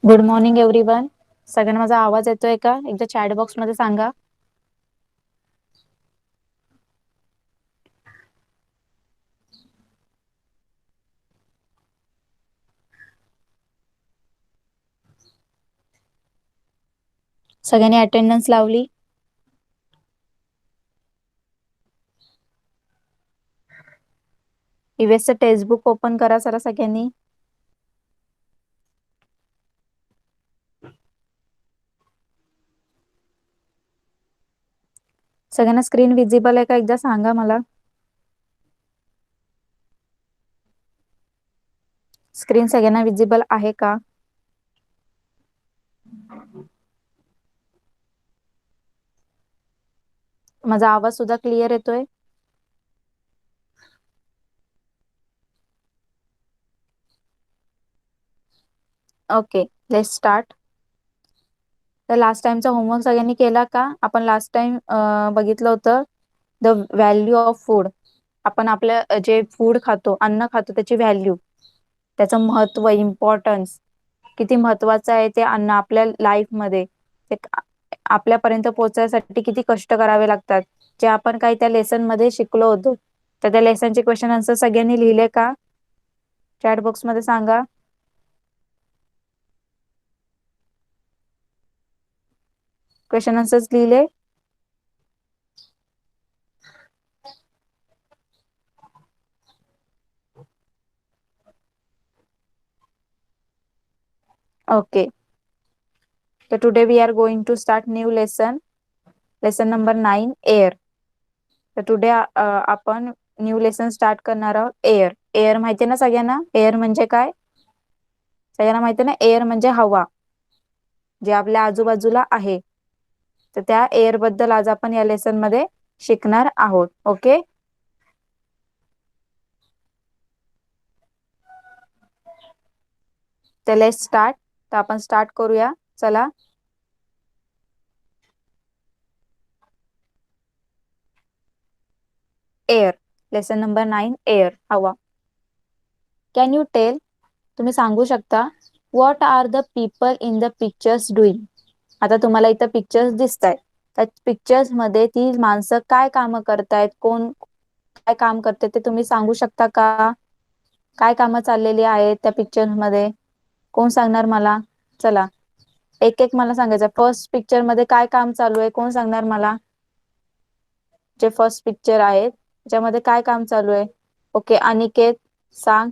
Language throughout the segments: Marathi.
Good morning everyone. सगळ्यांना माझा आवाज येतोय का? एकदा चॅट बॉक्स मध्ये सांगा. सगळ्यांनी अटेंडन्स लावली? ईव्हीएसचं टेक्स्ट बुक ओपन करा जरा सगळ्यांनी. सगळ्यांना स्क्रीन विजिबल आहे का एकदा सांगा मला. स्क्रीन सगळ्यांना विजिबल आहे का? माझा आवाज सुद्धा क्लिअर येतोय? Okay, let's start. तर लास्ट टाइमचा होमवर्क सगळ्यांनी केला का? आपण लास्ट टाइम बघितलं होतं द व्हॅल्यू ऑफ फूड. आपण आपल्या जे फूड खातो, अन्न खातो, त्याची व्हॅल्यू, त्याचं महत्व, इम्पॉर्टन्स, किती महत्वाचं आहे ते अन्न आपल्या लाईफमध्ये, ते आपल्यापर्यंत पोहोचण्यासाठी किती कष्ट करावे लागतात, जे आपण काही त्या लेसन मध्ये शिकलो होतो. तर त्या लेसनचे क्वेश्चन आन्सर सगळ्यांनी लिहिले का? चॅट बॉक्स मध्ये सांगा. क्वेश्चन आन्सर्स लिहिले? Okay. So today we are going to start new lesson number 9, air. तर टुडे आपण न्यू लेसन स्टार्ट करणार आहोत, एअर. एअर माहिती ना सगळ्यांना? एअर म्हणजे काय? सगळ्यांना माहिती ना? एअर म्हणजे हवा, जे आपल्या आजूबाजूला आहे. तर त्या एअर बद्दल आज आपण या लेसन मध्ये शिकणार आहोत. ओके. तर लेट्स स्टार्ट. तर आपण स्टार्ट करूया. चला. एअर, लेसन नंबर 9, एअर, हवा. कॅन यू टेल, तुम्ही सांगू शकता, what are the people in the pictures doing? आता तुम्हाला इथं पिक्चर्स दिसत आहेत. त्या पिक्चर्स मध्ये ती माणसं काय कामं करतायत, कोण काय काम करते ते तुम्ही सांगू शकता का? काय कामं चाललेली आहेत त्या पिक्चर मध्ये? कोण सांगणार मला? चला, एक एक मला सांगायचं. फर्स्ट पिक्चर मध्ये काय काम चालू आहे, कोण सांगणार मला? जे फर्स्ट पिक्चर आहे त्याच्यामध्ये काय काम चालू आहे? ओके, अनिकेत सांग.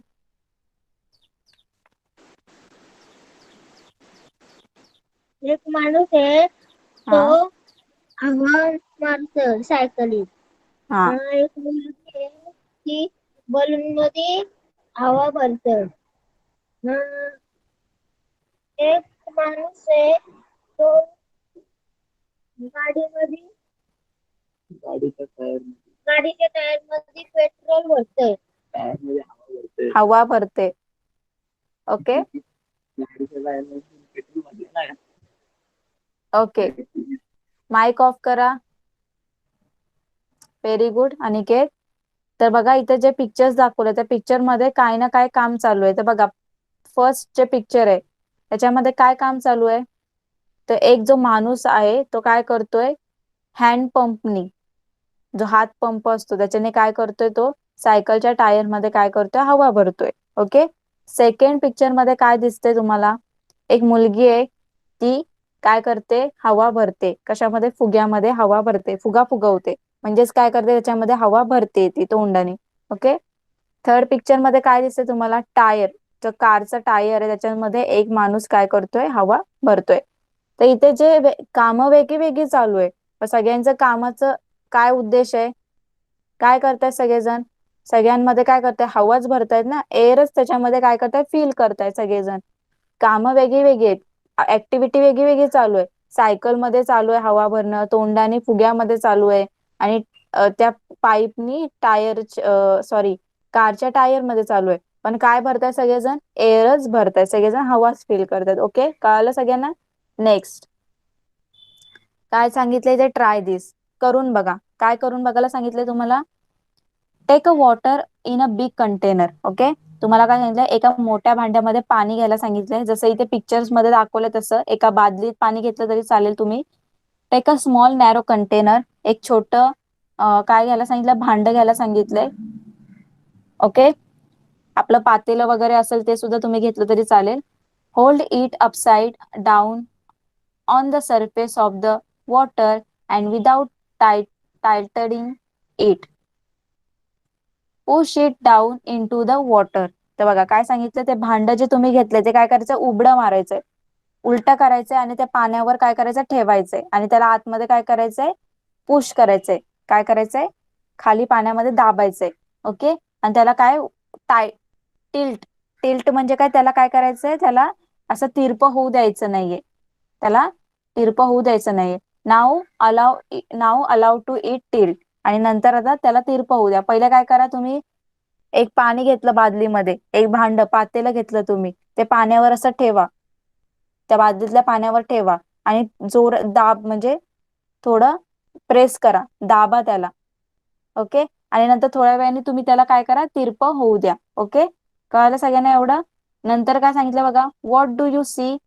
एक माणूस आहे, तो हा हवा मारतो सायकलीत. हा एक मुलगी आहे, ती बलून मध्ये हवा भरते. एक माणूस आहे, तो गाडीमध्ये गाडीच्या टायर मध्ये पेट्रोल भरतोय. हवा भरते. ओके. ओके, माइक ऑफ करा. Very good Aniket. तर बघा, इथे जे पिक्चर्स दाखवले त्या पिक्चर मध्ये काय ना काय काम चालू आहे. तर बघा, फर्स्ट जे पिक्चर आहे त्याच्यामध्ये काय काम चालू आहे? तर एक जो माणूस आहे तो काय करतोय? हँड पंपनी, जो हात पंप असतो त्याच्याने काय करतोय? तो सायकलच्या टायर मध्ये काय करतोय? हवा भरतोय. ओके. सेकंड पिक्चर मध्ये काय दिसतंय तुम्हाला? एक मुलगी आहे, ती काय करते? हवा भरते. कशामध्ये? फुग्यामध्ये हवा भरते, फुगा फुगवते. म्हणजेच काय करते? त्याच्यामध्ये हवा भरते ती तोंडाने. ओके. थर्ड पिक्चर मध्ये काय दिसतंय तुम्हाला? टायर, जो कारचा टायर आहे त्याच्यामध्ये एक माणूस काय करतोय? हवा भरतोय. तर इथे जे कामं वेगळी वेगळी चालू आहे, पण सगळ्यांचं कामाचं काय उद्देश आहे? काय करतायत सगळेजण? सगळ्यांमध्ये काय करताय? हवाच भरतायत ना, एअरच त्याच्यामध्ये काय करताय? फील करताय सगळेजण. कामं वेगळी वेगळी आहेत, ऍक्टिव्हिटी वेगळी वेगळी चालू आहे. सायकल मध्ये चालू आहे हवा भरणं, तोंडाने फुग्यामध्ये चालू आहे, आणि त्या पाईपनी टायर, सॉरी, कारच्या टायर मध्ये चालू आहे. पण काय भरताय सगळेजण? एअरच भरताय सगळेजण, हवाच फील करतात. ओके, कळालं सगळ्यांना? नेक्स्ट काय सांगितलंय ते ट्राय दिस, करून बघा. काय करून बघायला सांगितलंय तुम्हाला? Take a water in a big container. Okay, तुम्हाला काय सांगितलंय, एका मोठ्या भांड्यामध्ये पाणी घ्यायला सांगितलंय. जसं इथे पिक्चर्स मध्ये दाखवलं तसं एका बादलीत पाणी घेतलं तरी चालेल. तुम्ही take a small narrow container, एक छोट काय घ्यायला सांगितलं, भांड घ्यायला सांगितलंय. ओके, आपलं पातेलं वगैरे असेल ते सुद्धा तुम्ही घेतलं तरी चालेल. Hold it upside down on the surface of the water and without tightening it, push it down in to the water. तर बघा काय सांगितलं, ते भांड जे तुम्ही घेतले ते काय करायचं, उबडं मारायचंय, उलट करायचंय आणि त्या पाण्यावर काय करायचं, ठेवायचंय आणि त्याला आतमध्ये काय करायचंय, पुश करायचंय. काय करायचंय, खाली पाण्यामध्ये दाबायचंय. ओके, आणि त्याला काय टाय टिल्ट, टिल्ट म्हणजे काय, त्याला काय करायचंय, त्याला असं तिरप होऊ द्यायचं नाहीये, त्याला तिरप होऊ द्यायचं नाहीये. नाव अलाव टू इट टिल्ट, आणि नंतर आता त्याला तिरप होऊ द्या. पहिले काय करा, तुम्ही एक पाणी घेतलं बादलीमध्ये, एक भांड पातेलं घेतलं तुम्ही, ते पाण्यावर असं ठेवा, त्या बादलीतल्या पाण्यावर ठेवा आणि जोर दाब म्हणजे थोडं प्रेस करा, दाबा त्याला. ओके, आणि नंतर थोड्या वेळाने तुम्ही त्याला काय करा, तिरप होऊ द्या. ओके, कळालं सगळ्यांना एवढं. नंतर काय सांगितलं बघा, व्हॉट डू यू सी,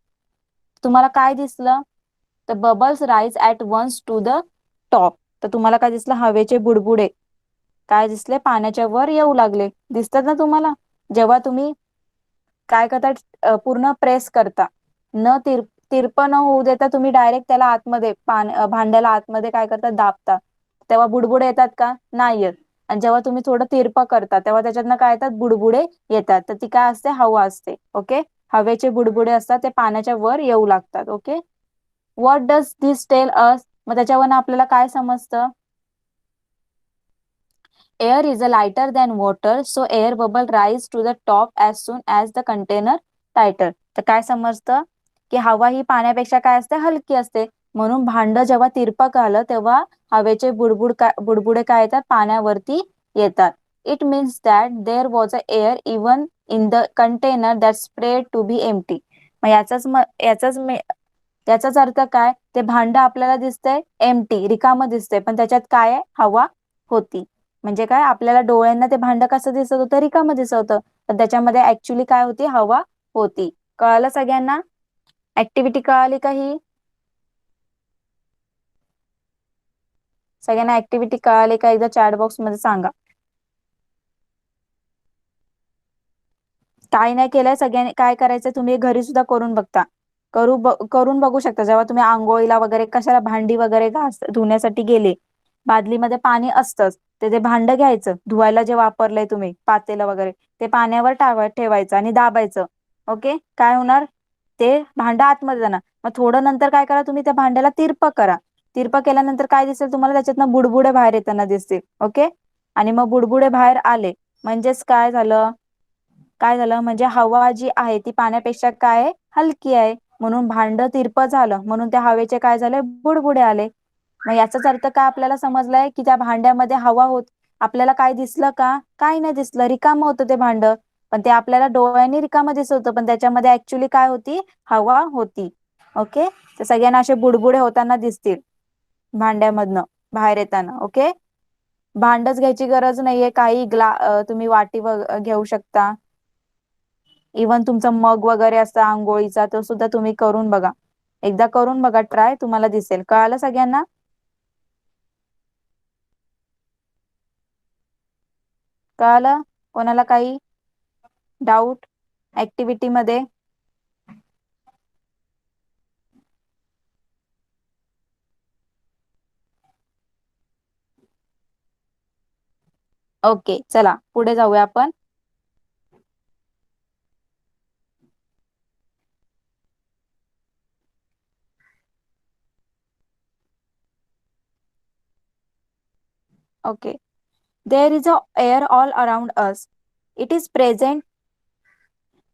तुम्हाला काय दिसलं, तर bubbles rise at once to the top. तर तुम्हाला काय दिसलं, हवेचे बुडबुडे काय दिसले, पाण्याच्या वर येऊ लागले. दिसतात ना तुम्हाला, जेव्हा तुम्ही काय करता, पूर्ण प्रेस करता, न तिरप न होऊ देता तुम्ही डायरेक्ट त्याला आतमध्ये भांड्याला आतमध्ये काय करता, दाबता, तेव्हा बुडबुडे येतात का, नाही येत. आणि जेव्हा तुम्ही थोडं तिरप करता तेव्हा त्याच्यातनं काय येतात, बुडबुडे येतात. तर ती काय असते, हवा असते. ओके, हवेचे बुडबुडे असतात, ते पाण्याच्या वर येऊ लागतात. Okay, what does this tell अस, मग त्याच्यावरनं आपल्याला काय समजतं, air is a lighter than water, so air bubble rise to the top as soon as the container tighter. तर काय समजतं, की हवा ही पाण्यापेक्षा काय असते, हलकी असते. म्हणून भांड जेव्हा तिरपक आलं तेव्हा हवेचे बुडबुडे काय येतात, पाण्यावरती येतात. It means that there was a air even in the container that spread to be empty. मग याचाच अर्थ काय, ते भांड आपल्याला दिसतंय एम्प्टी, रिकामं दिसतंय, पण त्याच्यात काय आहे, हवा होती. म्हणजे काय, आपल्याला डोळ्यांना ते भांड कसं दिसत होतं, रिकामं दिसत होतं, पण त्याच्यामध्ये ऍक्च्युली काय होती, हवा होती. कळालं सगळ्यांना, ऍक्टिव्हिटी कळाली का ही, सगळ्यांना ऍक्टिव्हिटी कळाली का, एकदा चॅट बॉक्स मध्ये सांगा. काय नाही केलंय सगळ्यांनी, काय करायचं तुम्ही घरी सुद्धा करून बघता, करून बघू शकता. जेव्हा तुम्ही आंघोळीला वगैरे कशाला भांडी वगैरे धुण्यासाठी गेले, बादलीमध्ये पाणी असतंच, ते भांड घ्यायचं धुवायला, जे वापरलंय तुम्ही पातेलं वगैरे, ते पाण्यावर ठेवायचं आणि दाबायचं. ओके, काय होणार, ते भांड आतमध्ये जाणार. मग थोडं नंतर काय करा, तुम्ही त्या भांड्याला तिरप करा, तिरप केल्यानंतर काय दिसेल तुम्हाला, त्याच्यातनं बुडबुडे बाहेर येताना दिसतील. ओके, आणि मग बुडबुडे बाहेर आले म्हणजेच काय झालं, काय झालं म्हणजे हवा जी आहे ती पाण्यापेक्षा काय आहे, हलकी आहे, म्हणून भांड तिरप झालं, म्हणून त्या हवेचे काय झाले, बुडबुडे आले. मग याचाच अर्थ काय आपल्याला समजलाय, की त्या भांड्यामध्ये हवा होत, आपल्याला काय दिसलं का, काय नाही दिसलं, रिकामं होतं ते भांड, पण ते आपल्याला डोळ्यांनी रिकामं दिसत होतं, पण त्याच्यामध्ये ऍक्च्युली काय होती, हवा होती. ओके, तर सगळ्यांना असे बुडबुडे होताना दिसतील भांड्यामधनं बाहेर येताना. ओके, भांडच घ्यायची गरज नाहीये, काही तुम्ही वाटी घेऊ शकता, इवन तुमचा मग वगैरे असता आंघोळीचा, तो सुद्धा तुम्ही करून बघा, एकदा करून बघा ट्राय, तुम्हाला दिसेल. कळालं सगळ्यांना, कळालं, कोणाला काही डाऊट ऍक्टिव्हिटी मध्ये, ओके चला पुढे जाऊया आपण. Okay, there is a air all around us, it is present,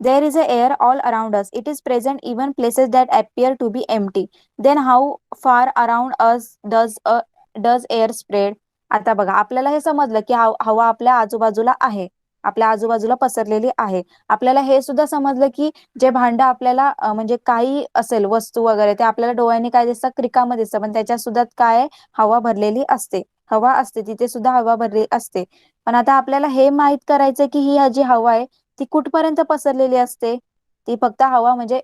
there is a air all around us, it is present even places that appear to be empty. Then how far around us does air spread. आता बघा आपल्याला हे समजलं की हवा आपल्या आजूबाजूला आहे, आपल्या आजूबाजूला पसरलेली आहे. आपल्याला हे सुद्धा समजलं की जे भांड आपल्याला म्हणजे काही असेल वस्तू वगैरे, ते आपल्याला डोळ्यांनी काय दिसतं, रिकामं दिसतं, पण त्याच्यात सुद्धा काय आहे, हवा भरलेली असते, हवा असते तिथे सुद्धा हवा भरलेली असते. पण आता आपल्याला हे माहित करायचं की ही जी हवा आहे ती कुठपर्यंत पसरलेली असते? ती फक्त हवा म्हणजे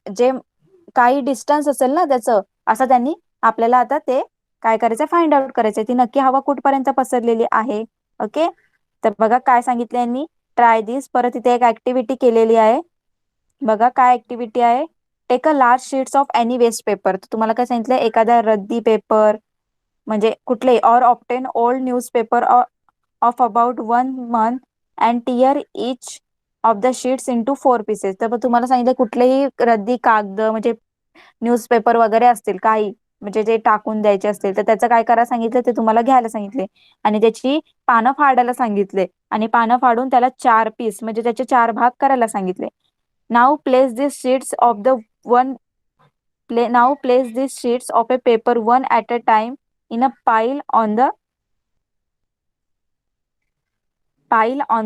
जे काही डिस्टन्स असेल ना त्याचं, असं त्यांनी आपल्याला आता ते काय करायचं, फाइंड आउट करायचंय ती नक्की हवा कुठपर्यंत पसरलेली आहे. ओके, तर बघा काय सांगितलं यांनी, ट्राय दिस. परत इथे एक ऍक्टिव्हिटी केलेली आहे. बघा काय ऍक्टिव्हिटी आहे, take a large sheets of any waste paper. तुम्हाला काय सांगितलंय, एखादा रद्दी पेपर म्हणजे कुठले, or often old newspaper of about 1 month and tear each of the sheets into 4 pieces. तर तुम्हाला सांगितलं कुठलेही रद्दी कागद म्हणजे न्यूजपेपर वगैरे असतील काही, म्हणजे जे टाकून द्यायचे असतील, तर त्याचं काय करा सांगितलं, ते तुम्हाला घ्यायला सांगितले आणि त्याची पानं फाडायला सांगितले आणि पानं फाडून त्याला 4 पीस म्हणजे त्याचे 4 भाग करायला सांगितले. Now place this sheets of the one now place this sheets of a paper one at a time in a pile on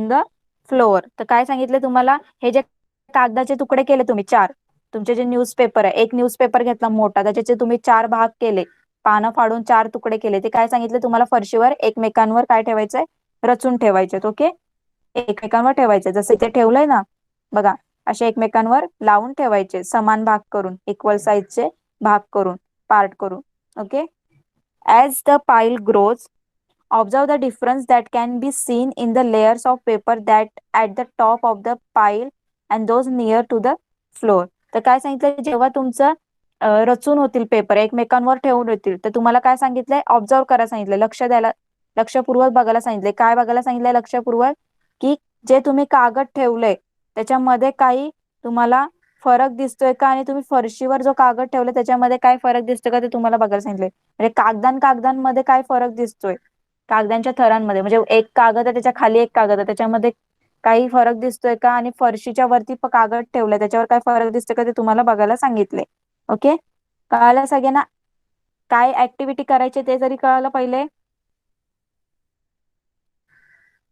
the floor. तर काय सांगितलं तुम्हाला, हे जे कागदाचे तुकडे केले तुम्ही 4, तुमचे जे न्यूजपेपर आहे, एक न्यूजपेपर घेतला मोठा, त्याचे तुम्ही 4 भाग केले, पानं फाडून 4 तुकडे केले, ते काय सांगितले तुम्हाला, फरशीवर एकमेकांवर काय ठेवायचंय, रचून ठेवायचे. ओके, एकमेकांवर ठेवायचे, जसं इथे ठेवलंय ना बघा, असे एकमेकांवर लावून ठेवायचे, समान भाग करून, इक्वल साइजचे भाग करून, पार्ट करून. ओके, ॲज द पाईल grows observe the difference that can be seen in the layers of paper that at the top of the pile and those near to the floor. तर काय सांगितलं, जेव्हा तुमचं रचून होतील पेपर, एकमेकांवर ठेवून होतील, तर तुम्हाला काय सांगितलंय, ऑब्झर्व करा सांगितलं, लक्ष द्यायला, लक्षपूर्वक बघायला सांगितले. काय बघायला सांगितलंय लक्षपूर्वक, की जे तुम्ही कागद ठेवलंय त्याच्यामध्ये काही तुम्हाला फरक दिसतोय का, आणि तुम्ही फरशीवर जो कागद ठेवलाय त्याच्यामध्ये काय फरक दिसतोय का, ते तुम्हाला बघायला सांगितलंय. म्हणजे कागदांमध्ये काय फरक दिसतोय, कागदांच्या थरांमध्ये, म्हणजे एक कागद आहे त्याच्या खाली एक कागद आहे, त्याच्यामध्ये काही फरक दिसतोय का, आणि फरशीच्या वरती कागद ठेवलाय त्याच्यावर काय फरक दिसतोय का, ते तुम्हाला बघायला सांगितले. ओके, कळालं सगळ्यांना, काय ऍक्टिव्हिटी करायची ते जरी कळालं पहिले.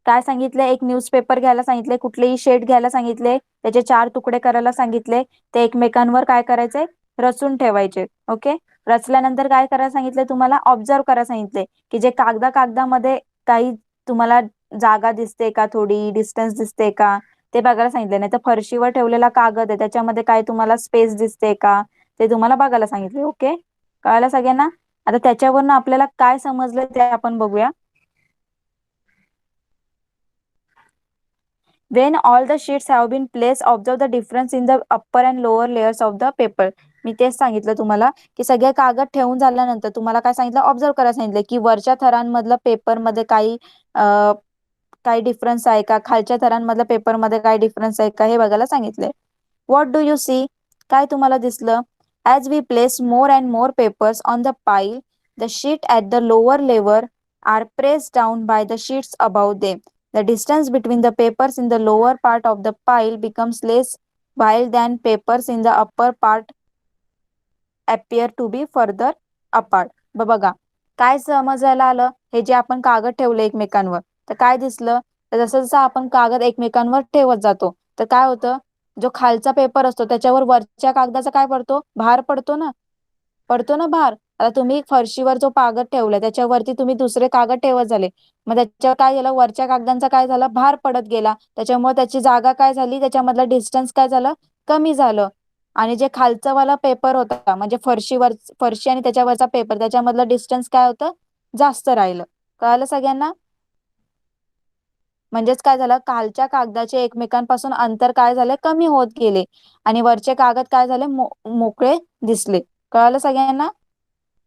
काय सांगितले, एक न्यूजपेपर घ्यायला सांगितले, कुठलेही शेड घ्यायला सांगितले, त्याचे 4 तुकडे करायला सांगितले, ते एकमेकांवर काय करायचे, रचून ठेवायचे. ओके, रचल्यानंतर काय करायला सांगितले तुम्हाला, ऑब्झर्व करायला सांगितले, की जे कागदामध्ये काही तुम्हाला जागा दिसते का, थोडी डिस्टन्स दिसते का, ते बघायला सांगितले. नाही तर फरशीवर ठेवलेला कागद आहे त्याच्यामध्ये काय तुम्हाला स्पेस दिसते का, ते तुम्हाला बघायला सांगितले. ओके, कळायला सगळ्यांना. आता त्याच्यावरनं आपल्याला काय समजलं ते आपण बघूया. When all the sheets have been placed, observe the difference in the upper and lower layers of the paper. मी तेच सांगितलं तुम्हाला, की सगळे कागद ठेवून झाल्यानंतर तुम्हाला काय सांगितलं, ऑब्झर्व करायला सांगितलं, की वरच्या थरांमधलं पेपरमध्ये काही डिफरन्स आहे का, खालच्या थरांमधल्या पेपरमध्ये काय डिफरन्स आहे का, हे बघायला सांगितलंय. व्हॉट डू यू सी, काय तुम्हाला दिसलं, as we place more and more papers on the pile, the sheet at the lower level are press down by the sheets about them. The distance between the papers in the lower part of the pile becomes less while than papers in the upper part appear to be further apart. बघा काय समजायला आलं, हे जे आपण कागद ठेवले एकमेकांवर, तर काय दिसलं, तर जसं जसं आपण कागद एकमेकांवर ठेवत जातो, तर काय होतं, जो खालचा पेपर असतो त्याच्यावर वरच्या कागदाचा काय पडतो, भार पडतो ना भार. आता तुम्ही फरशीवर जो कागद ठेवलाय त्याच्यावरती तुम्ही दुसरे कागद ठेवत झाले, मग त्याच्यावर काय झालं, वरच्या कागदांचा काय झालं, भार पडत गेला, त्याच्यामुळे त्याची जागा काय झाली, त्याच्यामधला डिस्टन्स काय झालं, कमी झालं. आणि जे खालचा वाला पेपर होता म्हणजे फरशी आणि त्याच्यावरचा पेपर, त्याच्यामधलं डिस्टन्स काय होतं, जास्त राहिलं. कळालं सगळ्यांना. म्हणजेच काय झालं, खालच्या कागदाचे एकमेकांपासून अंतर काय झालं, कमी होत गेले आणि वरचे कागद काय झाले, मोकळे दिसले. कळालं सगळ्यांना.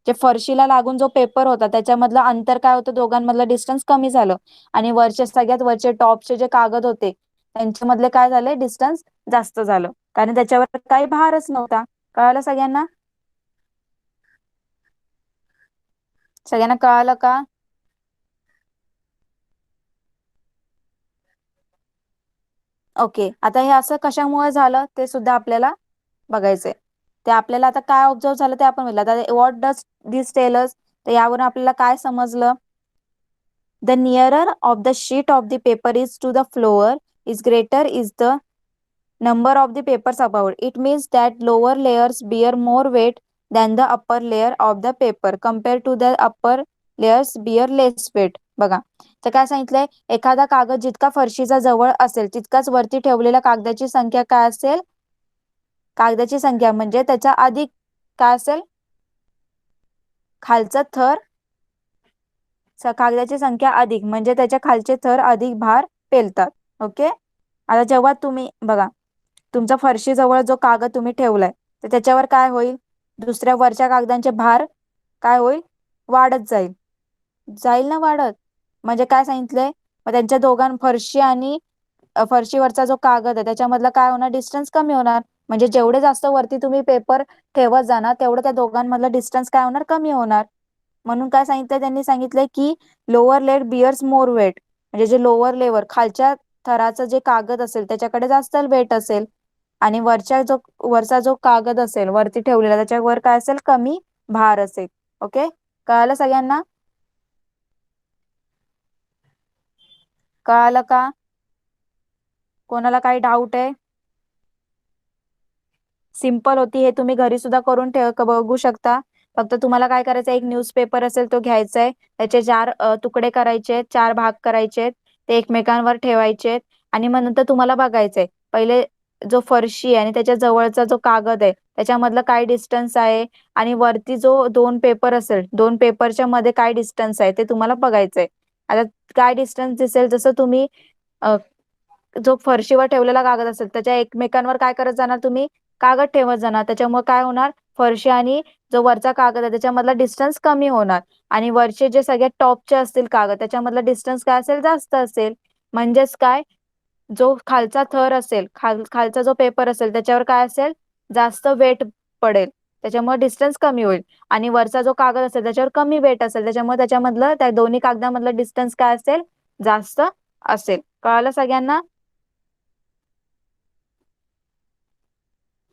जे फरशीला लागून जो पेपर होता त्याच्यामधलं अंतर काय होतं, दोघांमधलं डिस्टन्स कमी झालं आणि सगळ्यात वरचे टॉपचे जे कागद होते त्यांच्यामधले काय झाले, डिस्टन्स जास्त झालं, कारण त्याच्यावर काही भारच नव्हता. कळालं सगळ्यांना. सगळ्यांना कळालं का. ओके, आता हे असं कशामुळे झालं ते सुद्धा आपल्याला बघायचंय. ते आपल्याला आता काय ऑब्झर्व झालं ते आपण बघितलं. आता what does this tell us, तर यावरून आपल्याला काय समजलं, the nearer of the sheet of the paper is to the floor is greater is the number of the papers above. It means that lower layers bear more weight than the upper layer of the paper compared to the upper layers bear less weight. बघा, तर काय सांगितलंय, एखादा कागद जितका फरशीचा जवळ असेल तितकाच वरती ठेवलेल्या कागदाची संख्या काय असेल, कागदाची संख्या म्हणजे त्याच्या अधिक काय असेल, खालचा थर, कागदाची संख्या अधिक म्हणजे त्याच्या खालचे थर अधिक भार पेलतात. ओके. आता जेव्हा तुम्ही बघा, तुमचा फरशी जवळ जो कागद तुम्ही ठेवलाय तर त्याच्यावर काय होईल, दुसऱ्या वरच्या कागदांचे भार काय होईल, वाढत जाईल, जाईल ना वाढत. म्हणजे काय सांगितलंय, मग त्यांच्या फरशी आणि फरशीवरचा जो कागद आहे त्याच्यामधला काय होणार, डिस्टन्स कमी होणार. म्हणजे जेवढे जास्त वरती तुम्ही पेपर ठेवत जाणार तेवढं त्या दोघांमधला डिस्टन्स काय होणार, कमी होणार. म्हणून काय सांगितलंय, त्यांनी सांगितलंय की lower layer bears more weight, म्हणजे जे लोअर लेवर खालच्या थराचं जे कागद असेल त्याच्याकडे जास्त वेट असेल, आणि वरचा जो कागद असेल वरती ठेवलेला त्याच्यावर काय असेल, कमी भार असेल. ओके, कळालं सगळ्यांना, कळालं का, कोणाला काही डाऊट आहे? सिंपल होती, हे तुम्ही घरी सुद्धा करून बघू शकता. फक्त तुम्हाला काय करायचं, एक न्यूजपेपर असेल तो घ्यायचा आहे, त्याचे 4 तुकडे करायचे, 4 भाग करायचे, ते एकमेकांवर ठेवायचे, आणि मग नंतर तुम्हाला बघायचंय पहिले जो फरशी आहे आणि त्याच्या जवळचा जो कागद आहे त्याच्यामधलं काय डिस्टन्स आहे, आणि वरती जो 2 पेपर असेल 2 पेपरच्या मध्ये काय डिस्टन्स आहे ते तुम्हाला बघायचंय. आता काय डिस्टन्स दिसेल, जसं तुम्ही जो फरशीवर ठेवलेला कागद असेल त्याच्या एकमेकांवर काय करत जाणार, तुम्ही कागद ठेवत जाणार, त्याच्यामुळे काय होणार, फरशी आणि जो वरचा कागद आहे त्याच्यामधला डिस्टन्स कमी होणार, आणि वरचे जे सगळ्यात टॉपचे असतील कागद त्याच्यामधला डिस्टन्स काय असेल, जास्त असेल. म्हणजेच काय, जो खालचा थर असेल, खालचा जो पेपर असेल त्याच्यावर काय असेल, जास्त वेट पडेल, त्याच्यामुळे डिस्टन्स कमी होईल, आणि वरचा जो कागद असेल त्याच्यावर कमी वेट असेल त्याच्यामुळे त्याच्यामधलं त्या दोन्ही कागदामधलं डिस्टन्स काय असेल, जास्त असेल. कळालं सगळ्यांना,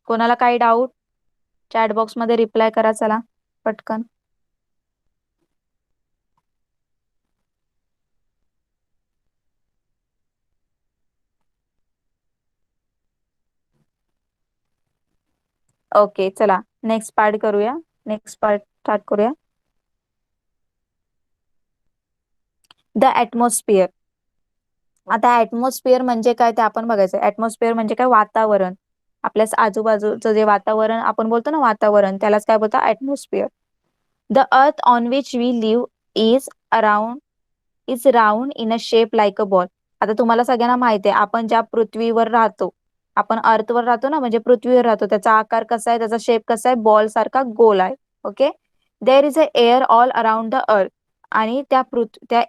कोणाला काही डाऊट चॅट बॉक्स मध्ये रिप्लाय करा चला पटकन. ओके, चला नेक्स्ट पार्ट करूया, नेक्स्ट पार्ट स्टार्ट करूया. The atmosphere. आता ऍटमॉस्फिअर म्हणजे काय ते आपण बघायचं. ऍटमॉस्फिअर म्हणजे काय, वातावरण, आपल्या आजूबाजूचं जे वातावरण आपण बोलतो ना वातावरण, त्यालाच काय बोलतात, atmosphere. The earth on which we live is around is round in a shape like a ball. आता तुम्हाला सगळ्यांना माहिती आहे, आपण ज्या पृथ्वीवर राहतो, आपण अर्थवर राहतो ना, म्हणजे पृथ्वीवर राहतो, त्याचा आकार कसा आहे, त्याचा शेप कसा आहे, बॉल सारखा गोल आहे. Okay. There is a air all around the अर्थ, आणि त्या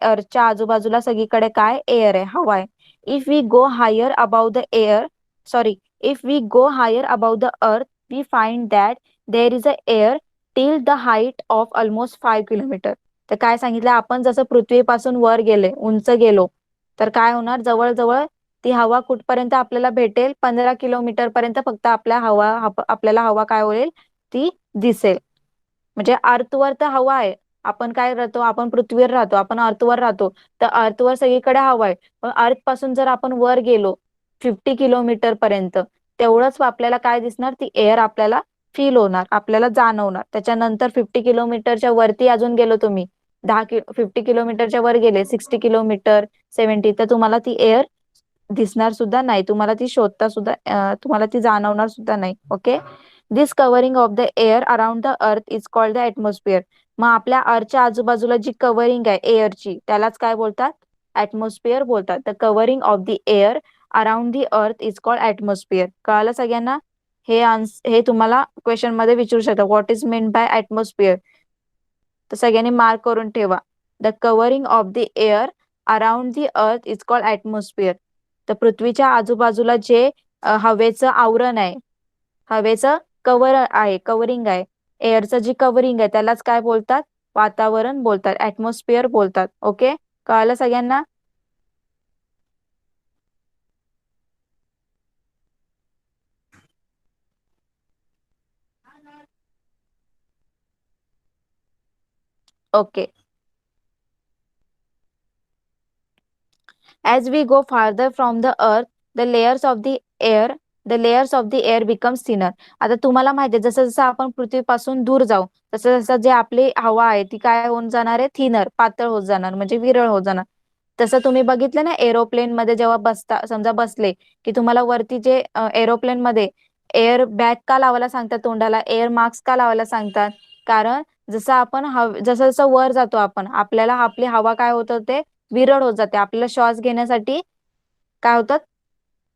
अर्थच्या आजूबाजूला सगळीकडे काय, एअर आहे, हवा आहे. If we go higher about the air sorry if we go higher about the earth we find that there is a air till the height of almost 5 kilometre. तर काय सांगितलं, आपण जसं पृथ्वीपासून वर गेले, उंच गेलो, तर काय होणार, जवळजवळ ती हवा कुठपर्यंत आपल्याला भेटेल, 15 किलोमीटर पर्यंत फक्त आपल्याला हवा काय होईल, ती दिसेल. म्हणजे अर्थवर तर हवा आहे, आपण काय राहतो, आपण पृथ्वीवर राहतो, आपण अर्थवर राहतो, तर अर्थवर सगळीकडे हवा आहे. पण अर्थ पासून जर आपण वर गेलो 50 किलोमीटर पर्यंत, तेवढंच आपल्याला काय दिसणार, ती एअर आपल्याला फील होणार, आपल्याला जाणवणार. त्याच्यानंतर 50 किलोमीटरच्या वरती अजून गेलो तुम्ही, 50 किलोमीटरच्या वर गेले, 60 किलोमीटर, 70, तर तुम्हाला ती एअर दिसणार सुद्धा नाही, तुम्हाला ती शोधता सुद्धा तुम्हाला ती जाणवणार सुद्धा नाही. Okay. This covering of the air around the earth is called the atmosphere. मग आपल्या अर्थच्या आजूबाजूला जी कव्हरिंग आहे एअरची, त्यालाच काय बोलतात, ऍटमॉस्फिअर बोलतात. The covering of the air around the earth is called atmosphere. कळालं सगळ्यांना, हे तुम्हाला क्वेश्चन मध्ये विचारू शकता, what is mean by atmosphere. तर सगळ्यांनी मार्क करून ठेवा, the covering of the air around the earth is called atmosphere. तर पृथ्वीच्या आजूबाजूला जे हवेचं आवरण आहे, हवेचं कव्हरिंग आहे, एअरचं जी कव्हरिंग आहे त्यालाच काय बोलतात, वातावरण बोलतात, ऍटमॉस्फिअर बोलतात. ओके, कळालं सगळ्यांना. Okay. As we go farther from the earth, the layers of the air the layers of the air becomes thinner. आता तुम्हाला माहिती आहे जसं जसं आपण पृथ्वीपासून दूर जाऊ तसं जसं जे आपली हवा आहे ती काय होऊन जाणार आहे, थिनर, पातळ होत जाणार, म्हणजे विरळ होत जाणार. तसं तुम्ही बघितलं ना एरोप्लेन मध्ये जेव्हा बसता, समजा बसले की तुम्हाला वरती जे एरोप्लेन मध्ये एअर बॅग का लावायला सांगतात, तोंडाला एअर मास्क का लावायला सांगतात, कारण जसं आपण जसं जसं वर जातो आपण आपल्याला आपली हवा काय होत होते, विरळ होत जाते. आपल्याला श्वास घेण्यासाठी काय होतात,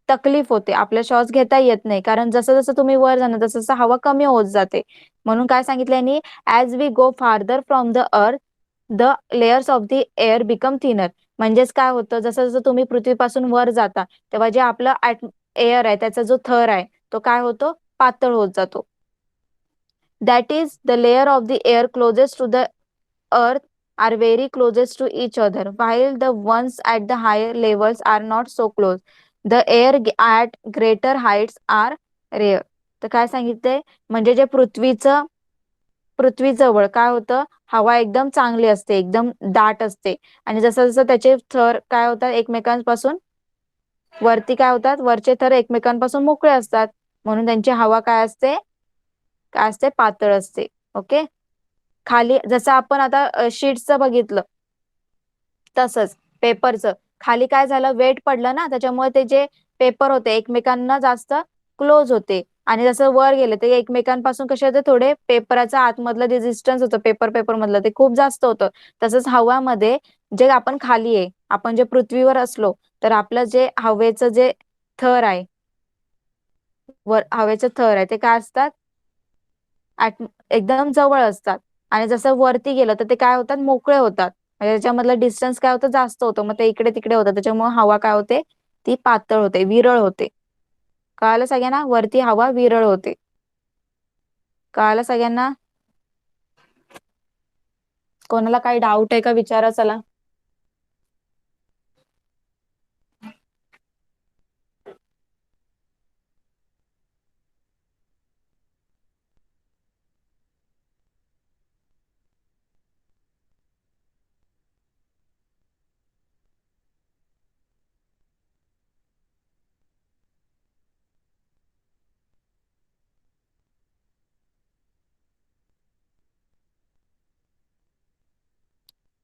तकलीफ होते, आपल्याला श्वास घेता येत नाही, कारण जसं जसं तुम्ही वर जाणार तसं तसं हवा कमी होत जाते. म्हणून काय सांगितलं यांनी, as we go farther from the earth the layers of the air become thinner. म्हणजेच काय होतं, जसं जसं तुम्ही पृथ्वीपासून वर जाता तेव्हा जे आपलं एअर आहे त्याचा जो थर आहे तो काय होतो, पातळ होत जातो. That is the layer of the air closest to the earth are very closest to each other, while the ones at the higher levels are not so close. The air at greater heights are rare. तर काय सांगितलंय, म्हणजे जे पृथ्वीजवळ काय होतं, हवा एकदम चांगली असते, एकदम दाट असते, आणि जसं जसं त्याचे थर काय होतात एकमेकांपासून वरती काय होतात, वरचे थर एकमेकांपासून मोकळे असतात, म्हणून त्यांची हवा काय असते, काय असते, पातळ असते. ओके. खाली जसं आपण आता शीट्सचं बघितलं तसंच पेपरचं खाली काय झालं, वेट पडलं ना, त्याच्यामुळे ते जे पेपर होते एकमेकांना जास्त क्लोज होते, आणि जसं वर गेले ते एकमेकांपासून कसे होते, थोडे पेपराचा आतमधलं जे डिस्टन्स होतं पेपर मधलं ते खूप जास्त होतं. तसंच हवामध्ये जे आपण खाली आहे, आपण जे पृथ्वीवर असलो तर आपलं जे हवेचं जे थर आहे, हवेचं थर आहे ते काय असतात, एकदम जवळ असतात, आणि जसं वरती गेलं तर ते काय होतात, मोकळे होतात, म्हणजे त्याच्यामधलं डिस्टन्स काय होतं, जास्त होतं, मग ते इकडे तिकडे होतं, त्याच्यामुळे हवा काय होते, ती पातळ होते, विरळ होते. कळालं सगळ्यांना, वरती हवा विरळ होते. कळालं सगळ्यांना, कोणाला काही डाऊट आहे का, विचारा चला.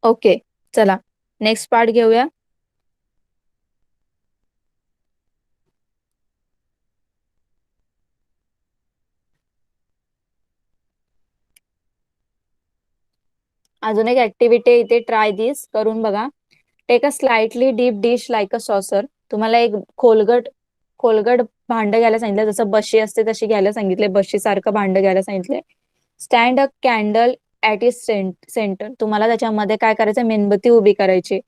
ओके, चला नेक्स्ट पार्ट घेऊया. अजून एक ऍक्टिव्हिटी इथे, ट्राय दिस, करून बघा. Take a slightly deep dish like a saucer. तुम्हाला एक खोलगट खोलगट भांड घ्यायला सांगितलं, जसं बशी असते तशी घ्यायला सांगितले, बशी सारखं भांड घ्यायला सांगितले. Stand a candle at its centre. तुम्हाला त्याच्यामध्ये काय करायचं, मेणबत्ती उभी करायची.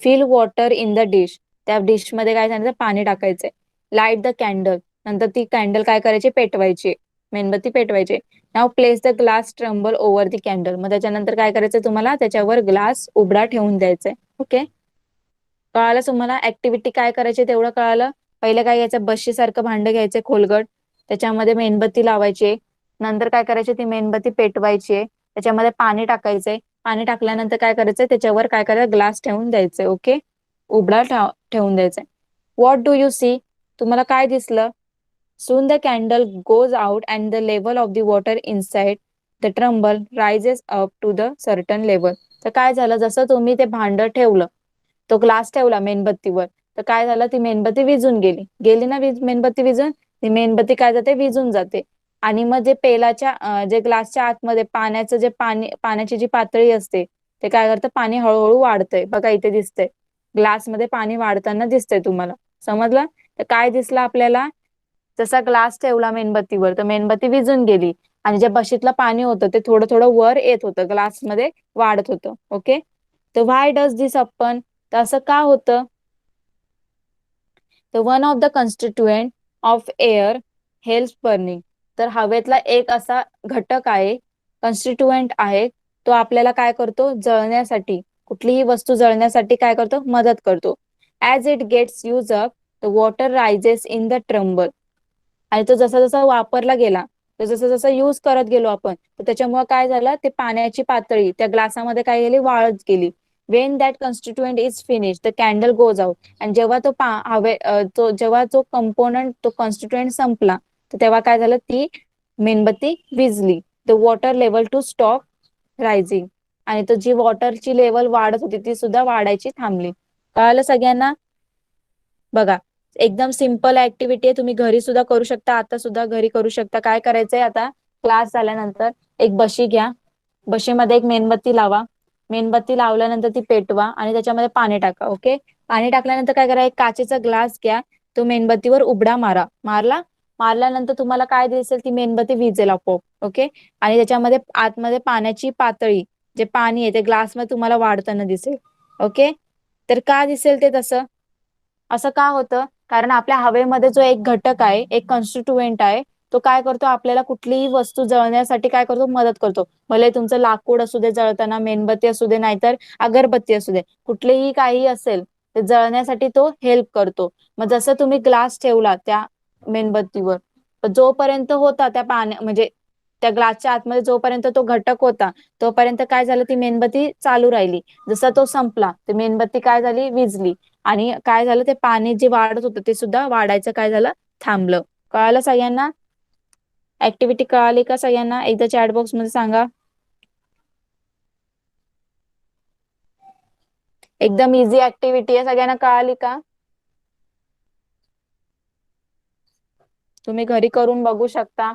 Fill water in the dish. त्या डिश मध्ये काय सांगितलं, पाणी टाकायचंय. Light the candle. नंतर ती कॅन्डल काय करायची, पेटवायची, मेणबत्ती पेटवायची. Now place the glass tumbler over the candle. मग त्याच्यानंतर काय करायचं, तुम्हाला त्याच्यावर ग्लास उघडा ठेवून द्यायचंय. ओके, कळालं तुम्हाला, ऍक्टिव्हिटी काय करायची तेवढं कळालं. पहिले काय घ्यायचं, बशी सारखं भांड घ्यायचं खोलगट, त्याच्यामध्ये मेणबत्ती लावायची, नंतर काय करायची, ती मेणबत्ती पेटवायची, त्याच्यामध्ये पाणी टाकायचंय, पाणी टाकल्यानंतर काय करायचंय, त्याच्यावर काय करायचं, ग्लास ठेवून द्यायचंय. ओके, उघडा ठेवून द्यायचंय. What do you see. तुम्हाला काय दिसलं. Soon the candle goes out and the level of the water inside the trumble rises up to the certain level. तर काय झालं, जसं तुम्ही ते भांड ठेवलं, तो ग्लास ठेवला मेणबत्तीवर, तर काय झालं, ती मेणबत्ती विझून गेली, गेली ना मेणबत्ती विझून, ती मेणबत्ती काय जाते, विझून जाते. आणि मग जे पेलाच्या जे ग्लासच्या आतमध्ये पाण्याचं जे पाण्याची जी पातळी असते, ते काय करतं, पाणी हळूहळू वाढतंय. बघा इथे दिसतंय, ग्लासमध्ये पाणी वाढताना दिसतंय तुम्हाला. समजलं. तर काय दिसलं आपल्याला, जसा ग्लास ठेवला मेणबत्तीवर तर मेणबत्ती विझून गेली, आणि जे बशीतलं पाणी होतं ते थोडं थोडं वर येत होतं, ग्लासमध्ये वाढत होतं. ओके, तर व्हाय डज दिस अपन. तर असं का होतं, तर one of the constituent of air help burning. तर हवेतला एक असा घटक आहे, कॉन्स्टिट्युएंट आहे, तो आपल्याला काय करतो, जळण्यासाठी, कुठलीही वस्तू जळण्यासाठी काय करतो, मदत करतो. As it gets used up the water rises in the tumbler. आणि तो जसा जसा वापरला गेला, तर जसं जसं युज करत गेलो आपण, तर त्याच्यामुळे काय झालं, ते पाण्याची पातळी त्या ग्लासामध्ये काय गेली, वाढत गेली. Wien that constituent is finish the candle goes out. आणि जेव्हा जेव्हा तो कंपोनंट तो कॉन्स्टिट्युएंट संपला तर तेव्हा काय झालं, ती मेणबत्ती विझली. The water level to stop rising. आणि तो जी वॉटरची लेवल वाढत होती ती सुद्धा वाढायची थांबली. कळालं सगळ्यांना? बघा, एकदम सिंपल ऍक्टिव्हिटी आहे, तुम्ही घरी सुद्धा करू शकता, आता सुद्धा घरी करू शकता. काय करायचंय आता, क्लास झाल्यानंतर एक बशी घ्या, बशीमध्ये एक मेणबत्ती लावा, मेणबत्ती लावल्यानंतर ती पेटवा आणि त्याच्यामध्ये पाणी टाका. ओके, पाणी टाकल्यानंतर काय करा, एक काचेचा ग्लास घ्या, तो मेणबत्तीवर उबडा मारा. मारल्यानंतर तुम्हाला काय दिसेल, ती मेणबत्ती विझेल आपोआप. ओके, आणि त्याच्यामध्ये आतमध्ये पाण्याची पातळी, जे पाणी आहे ते ग्लासमध्ये तुम्हाला वाढताना दिसेल. ओके, तर का दिसेल ते तसं, असं का होतं, कारण आपल्या हवेमध्ये जो एक घटक आहे, एक कॉन्स्टिट्युएंट आहे, तो काय करतो, आपल्याला कुठलीही वस्तू जळण्यासाठी काय करतो, मदत करतो. भले तुमचं लाकूड असू दे जळताना, मेणबत्ती असू दे, नाहीतर अगरबत्ती असू दे, कुठलेही काही असेल ते जळण्यासाठी तो हेल्प करतो. मग जसं तुम्ही ग्लास ठेवला त्या मेणबत्तीवर, जोपर्यंत होता त्या पाण्या म्हणजे त्या ग्लासच्या आतमध्ये जोपर्यंत तो घटक होता तोपर्यंत काय झालं, ती मेणबत्ती चालू राहिली. जसा तो संपला तर मेणबत्ती काय झाली, विझली. आणि काय झालं, ते पाणी जे वाढत होतं ते सुद्धा वाढायचं काय झालं, थांबलं. कळालं सगळ्यांना? ऍक्टिव्हिटी कळाली का सगळ्यांना? एकदा चॅट बॉक्स मध्ये सांगा. एकदम इझी ऍक्टिव्हिटी आहे, सगळ्यांना कळाली का? तुम्ही घरी करून बघू शकता.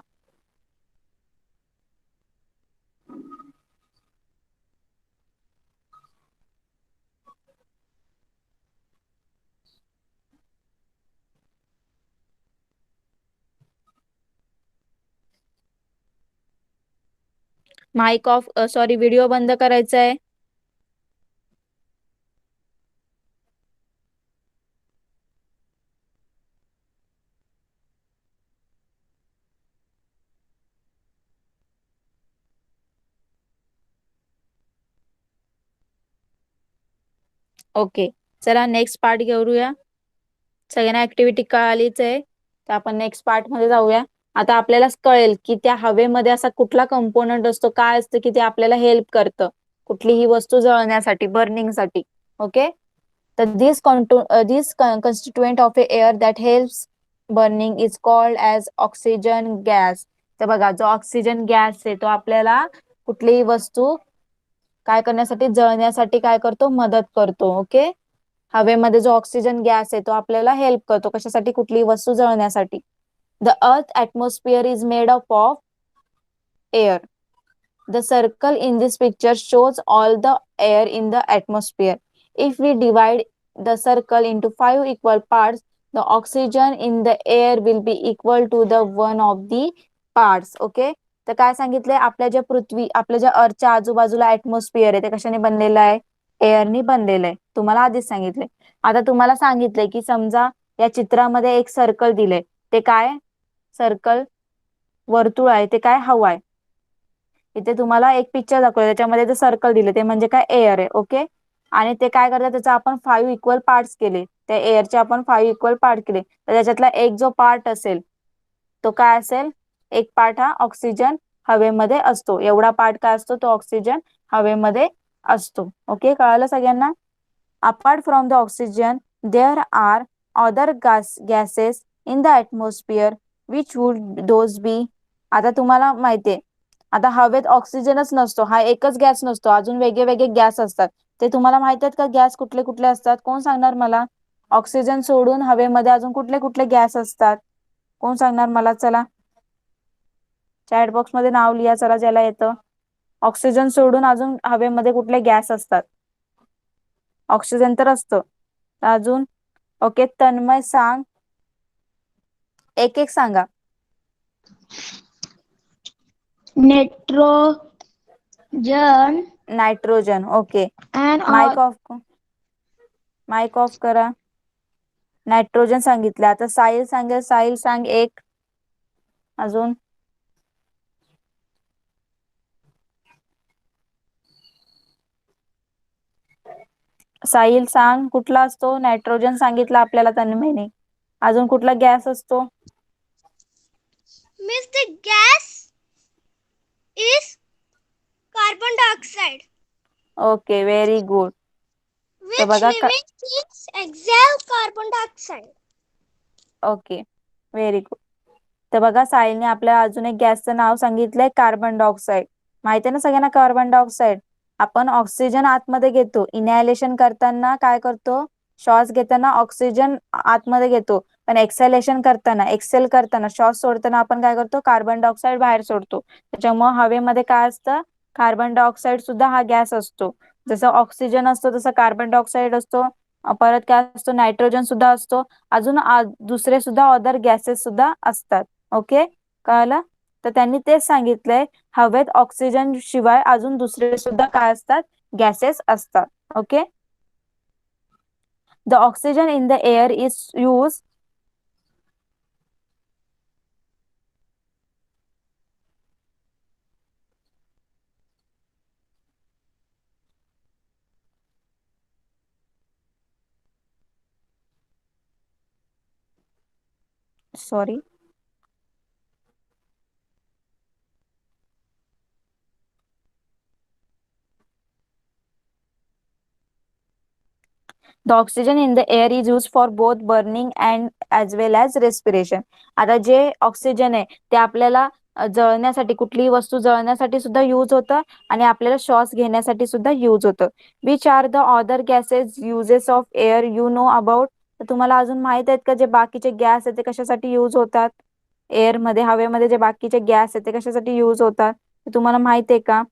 माईक ऑफ, सॉरी, व्हिडिओ बंद करायचा आहे. ओके, चला नेक्स्ट पार्ट घेऊया. सगळ्यांना ऍक्टिव्हिटी कळालीच आहे, तर आपण नेक्स्ट पार्ट मध्ये जाऊया. आता आपल्याला कळेल की त्या हवेमध्ये असा कुठला कंपोनंट असतो, काय असतं की ते आपल्याला हेल्प करतं कुठलीही वस्तू जळण्यासाठी, बर्निंगसाठी. ओके, तर this constituent of a air that helps burning is called as oxygen gas. तर बघा, जो ऑक्सिजन गॅस आहे तो आपल्याला कुठलीही वस्तू काय करण्यासाठी, जळण्यासाठी काय करतो, मदत करतो. ओके, हवेमध्ये जो ऑक्सिजन गॅस आहे तो आपल्याला हेल्प करतो कशासाठी, कुठली वस्तू जळण्यासाठी. The earth atmosphere is made up of air. The circle in this picture shows all the air in the atmosphere. If we divide the circle into 5 equal parts, the oxygen in the air will be equal to the one of the parts. Okay, तर काय सांगितलंय, आपल्या ज्या पृथ्वी, आपल्या ज्या अर्थच्या आजूबाजूला ऍटमॉस्फिअर आहे ते कशाने बनलेलं आहे, एअरनी बनलेलं आहे. तुम्हाला आधीच सांगितलंय. आता तुम्हाला सांगितलंय की समजा या चित्रामध्ये एक सर्कल दिलंय, ते काय, सर्कल वर्तुळ आहे, ते काय, हवा आहे. इथे तुम्हाला एक पिक्चर दाखवलं, त्याच्यामध्ये ते सर्कल दिले, ते म्हणजे काय, एअर आहे. ओके, आणि ते काय करतात, त्याचा आपण 5 इक्वल पार्ट्स केले, त्या एअरचे आपण 5 इक्वल पार्ट केले, तर त्याच्यातला एक जो पार्ट असेल तो काय असेल, एक पार्ट हा ऑक्सिजन हवेमध्ये असतो. एवढा पार्ट काय असतो, तो ऑक्सिजन हवेमध्ये असतो. ओके, कळालं सगळ्यांना? Apart from the oxygen there are other gases in the atmosphere, which would those be. आता तुम्हाला माहितीये, आता हवेत ऑक्सिजनच नसतो, हा एकच गॅस नसतो, अजून वेगळे वेगळे गॅस असतात. ते तुम्हाला माहित आहेत का, गॅस कुठले कुठले असतात, कोण सांगणार मला? ऑक्सिजन सोडून हवेमध्ये अजून कुठले कुठले गॅस असतात, कोण सांगणार मला? चला चॅट बॉक्स मध्ये नाव लिहा, चला, ज्याला येतं. ऑक्सिजन सोडून अजून हवेमध्ये कुठले गॅस असतात? ऑक्सिजन तर असतं, अजून? ओके, तन्मय सांग, एक एक सांगा. Nitrogen. Nitrogen. Okay, and mike off करा. नायट्रोजन सांगितलं. आता साहिल सांगेल, साहिल सांग एक, अजून. साहिल सांग, कुठला असतो? नायट्रोजन सांगितलं आपल्याला तन्मयने, अजून कुठला गॅस असतो? Miss the gas is carbon dioxide. Okay, very good. तर Which बघा living things exhale carbon dioxide? Okay, very good. तर बघा साहिलने आपल्याला अजून एक गॅसचं नाव सांगितलंय, कार्बन डायऑक्साईड. माहिती आहे ना सगळ्यांना कार्बन डायऑक्साईड? आपण ऑक्सिजन आतमध्ये घेतो, इनहेलेशन करताना काय करतो, श्वास घेताना ऑक्सिजन आतमध्ये घेतो, पण एक्सेलेशन करताना एक्सेल करताना श्वास सोडताना आपण काय करतो, कार्बन डायऑक्साईड बाहेर सोडतो. त्याच्यामुळे हवेमध्ये काय असतं, कार्बन डायऑक्साईड सुद्धा हा गॅस असतो. जसं ऑक्सिजन असतो तसं कार्बन डायऑक्साईड असतो. परत काय असतो, नायट्रोजन सुद्धा असतो. अजून दुसरे सुद्धा अदर गॅसेस सुद्धा असतात. ओके, कळलं? तर त्यांनी तेच सांगितलंय, हवेत ऑक्सिजन शिवाय अजून दुसरे सुद्धा काय असतात, गॅसेस असतात. Okay, the oxygen in the air is use sorry the oxygen in the air is use for both burning and as well as respiration. आता जे ऑक्सिजन आहे ते आपल्याला जळण्यासाठी, कुठलीही वस्तू जळण्यासाठी सुद्धा यूज होतं आणि आपल्याला श्वास घेण्यासाठी सुद्धा यूज होतं. Which are the other gases uses of air you know about? तर तुम्हाला अजून माहित आहेत का जे बाकीचे गॅस आहेत ते कशासाठी यूज होतात? एअरमध्ये, हवेमध्ये जे बाकीचे गॅस आहेत ते कशासाठी यूज होतात ते तुम्हाला माहित आहे का?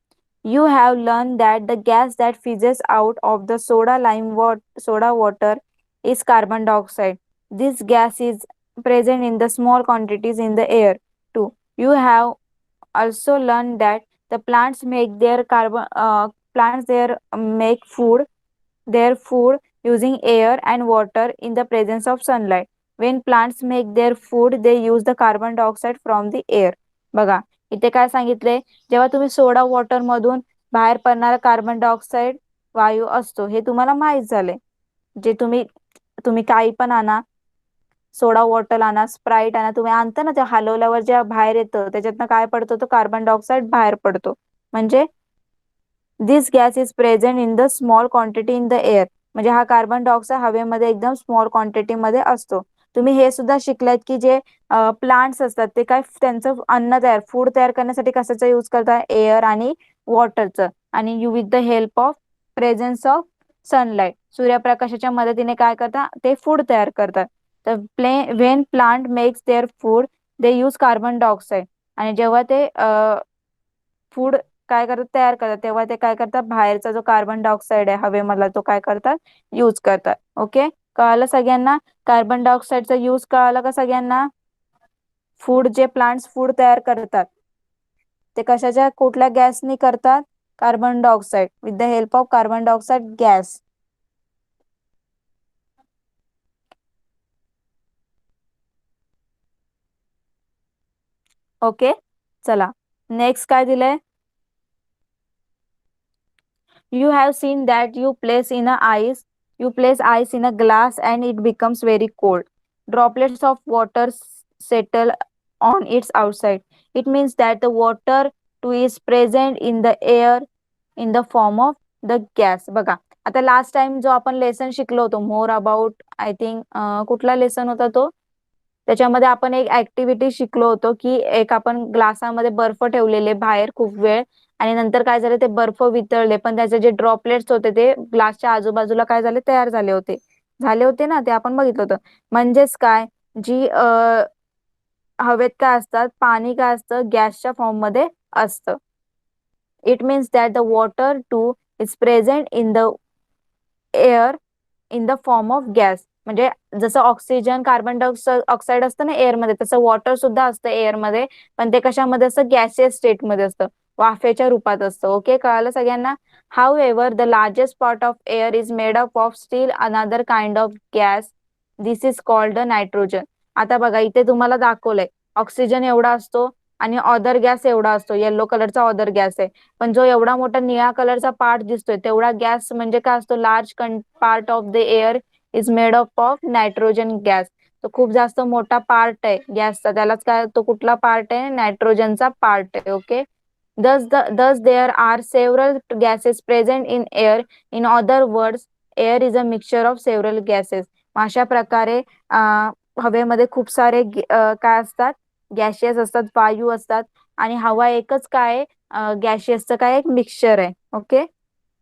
You have learned that the gas that fizzes out of the soda water is carbon dioxide. This gas is present in the small quantities in the air too. You have also learned that the plants there make their food using air and water in the presence of sunlight. When plants make their food, they use the carbon dioxide from the air. बघा इथे काय सांगितलंय, जेव्हा तुम्ही सोडा वॉटर मधून बाहेर पडणारा कार्बन डायऑक्साईड वायू असतो हे तुम्हाला माहित झाले. जे तुम्ही तुम्ही काही पण आणा, सोडा वॉटर आणा, स्प्राईट आणा, तुम्ही आणता ना, ते हलवल्यावर जे बाहेर येतं त्याच्यातनं काय पडतो, तो कार्बन डायऑक्साईड बाहेर पडतो. म्हणजे this gas is present in the small quantity in the air. म्हणजे हा कार्बन डायऑक्साईड हवेमध्ये एकदम स्मॉल क्वांटिटी मध्ये असतो. तुम्ही हे सुद्धा शिकलात की जे प्लांट्स असतात ते काय त्यांचं अन्न तयार, फूड तयार करण्यासाठी कशाचा यूज करतात, एअर आणि वॉटरचं, आणि you with the help of presence of sunlight, सूर्यप्रकाशाच्या मदतीने काय करतात, ते फूड तयार करतात. तर when plant makes their food they use carbon dioxide. आणि जेव्हा ते फूड काय करतात, तयार करतात, तेव्हा ते काय करतात, बाहेरचा जो कार्बन डायऑक्साईड आहे हवेमधला तो काय करतात, यूज करतात. ओके, कळालं सगळ्यांना? कार्बन डायऑक्साईडचा यूज कळाला का सगळ्यांना? जे प्लांट्स फूड तयार करतात ते कशाच्या, कुठल्या गॅसनी करतात, carbon dioxide, with the help of carbon dioxide gas. Okay, चला नेक्स्ट काय दिलंय, you have seen that you place ice in a glass and it becomes very cold. Droplets of water settle on its outside. It means that the water too is present in the air in the form of the gas. बघा आता लास्ट टाइम जो आपण लेसन शिकलो होतो, मोर अबाउट आय थिंक, कुठला लेसन होता तो, त्याच्यामध्ये आपण एक ऍक्टिव्हिटी शिकलो होतो की एक आपण ग्लासामध्ये बर्फ ठेवलेले बाहेर खूप वेळ, आणि नंतर काय झालं, ते बर्फ वितळले पण त्याचे जे ड्रॉपलेट्स होते ते ग्लासच्या आजूबाजूला काय झाले, तयार झाले होते ना, ते आपण बघितलं होतं. म्हणजेच काय, जी हवेत काय असतात, पाणी काय असतं, गॅसच्या फॉर्म मध्ये असतं. It means that the water two is present in the air in the form of gas. म्हणजे जसं ऑक्सिजन, कार्बन डायऑक्साईड असतं ना एअरमध्ये, तसं वॉटर सुद्धा असतं एअरमध्ये, पण ते कशामध्ये असतं, गॅसियस स्टेटमध्ये असतं, वाफेच्या रूपात असतं. ओके, कळालं सगळ्यांना? How ever the largest part of air is made up of steel another kind of gas. This is called the nitrogen. आता बघा इथे तुम्हाला दाखवलंय, ऑक्सिजन एवढा असतो आणि ऑदर गॅस एवढा असतो, येलो कलरचा ऑदर गॅस आहे. पण जो एवढा मोठा निळा कलरचा पार्ट दिसतोय तेवढा गॅस म्हणजे काय असतो, large part of the air is made up of nitrogen gas. तो खूप जास्त मोठा पार्ट आहे गॅसचा, त्यालाच काय, तो कुठला पार्ट आहे, नायट्रोजनचा पार्ट आहे. Okay, thus there are several gases present in air. In other words, air is a mixture of several gases. अशा प्रकारे हवेमध्ये खूप सारे काय असतात, गॅशियस असतात, वायू असतात, आणि हवा एकच काय गॅशियसचं काय एक मिक्सचर आहे. Okay.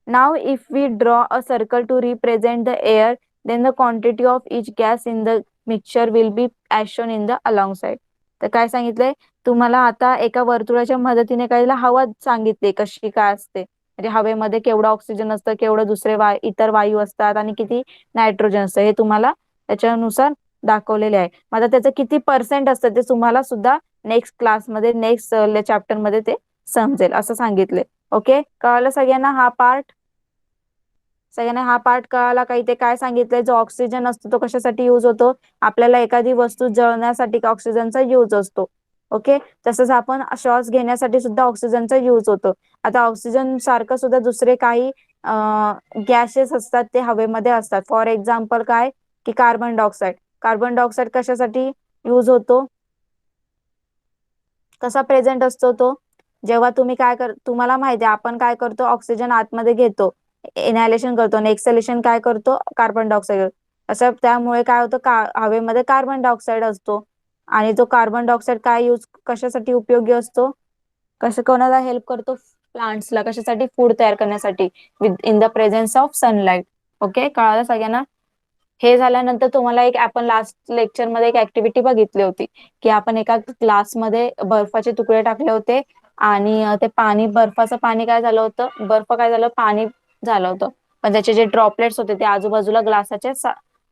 Now if we draw a circle to represent the air, then the quantity of each gas in the mixture will be as shown in the along side. तर काय सांगितलंय तुम्हाला, आता एका वर्तुळाच्या मदतीने काय हवा सांगितली कशी काय असते, म्हणजे हवेमध्ये केवढं ऑक्सिजन असतं, केवढं दुसरे इतर वायू असतात, आणि किती नायट्रोजन असतं, हे तुम्हाला त्याच्यानुसार दाखवलेले आहे. मग आता त्याचं किती पर्सेंट असतं ते तुम्हाला सुद्धा नेक्स्ट क्लासमध्ये, नेक्स्ट चॅप्टर मध्ये ते समजेल असं सांगितले. ओके, कळलं सगळ्यांना हा पार्ट? सगळ्यांना हा पार्ट कळाला का? इथे काय सांगितलंय, जो ऑक्सिजन असतो तो कशासाठी युज होतो, आपल्याला एखादी वस्तू जळण्यासाठी ऑक्सिजनचा युज असतो. ओके. तसंच आपण श्वास घेण्यासाठी सुद्धा ऑक्सिजनचा युज होतो. आता ऑक्सिजन सारखं सुद्धा दुसरे काही गॅसेस असतात ते हवेमध्ये असतात. फॉर एक्झाम्पल काय की कार्बन डायऑक्साईड. कार्बन डायऑक्साईड कशासाठी युज होतो, कसा प्रेझेंट असतो तो, जेव्हा तुम्ही तुम्हाला माहिती आहे आपण काय करतो, ऑक्सिजन आतमध्ये घेतो, इनहेलेशन करतो, आणि एक्सहेलेशन काय करतो, कार्बन डायऑक्साईड. असं त्यामुळे काय होतं, हवेमध्ये कार्बन डायऑक्साईड असतो. आणि तो कार्बन डायऑक्साईड काय कशासाठी उपयोगी असतो, कोणाला हेल्प करतो, प्लांट्सला. कशासाठी, फूड तयार करण्यासाठी, with in the presence of sunlight. Okay, कळालं सगळ्यांना? हे झाल्यानंतर तुम्हाला एक, आपण लास्ट लेक्चर मध्ये एक ऍक्टिव्हिटी बघितली होती की आपण एका ग्लासमध्ये बर्फाचे तुकडे टाकले होते, आणि ते पाणी, बर्फाचं पाणी काय झालं होतं, बर्फ काय झालं, पाणी झालं होतं, पण त्याचे जे ड्रॉपलेट्स होते ते आजूबाजूला ग्लासाचे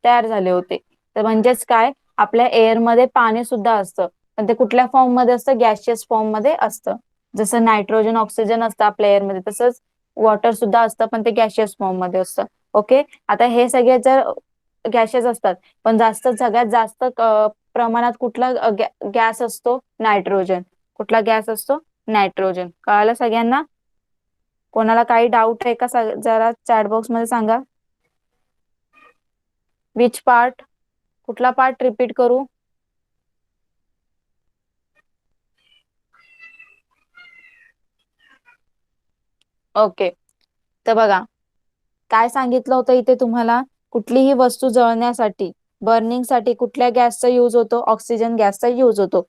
तयार झाले होते. तर म्हणजेच काय, आपल्या एअर मध्ये पाणी सुद्धा असतं, पण ते कुठल्या फॉर्म मध्ये असतं, गॅशियस फॉर्म मध्ये असतं. जसं नायट्रोजन, ऑक्सिजन असतं आपल्या एअर मध्ये, तसंच वॉटर सुद्धा असतं, पण ते गॅशियस फॉर्म मध्ये असतं. ओके. आता हे सगळे जर गॅसेस असतात, पण सगळ्यात जास्त प्रमाणात कुठला गॅस असतो, नायट्रोजन. कुठला गॅस असतो, नायट्रोजन. कळालं सगळ्यांना? कोणाला काही डाऊट आहे का, जरा चॅट बॉक्स मध्ये सांगा. विच पार्ट, कुठला पार्ट रिपीट करू? ओके. तर बघा काय सांगितलं होतं इथे तुम्हाला, कुठलीही वस्तू जळण्यासाठी, बर्निंग साठी कुठल्या गॅसचा यूज होतो, ऑक्सिजन गॅसचा यूज होतो.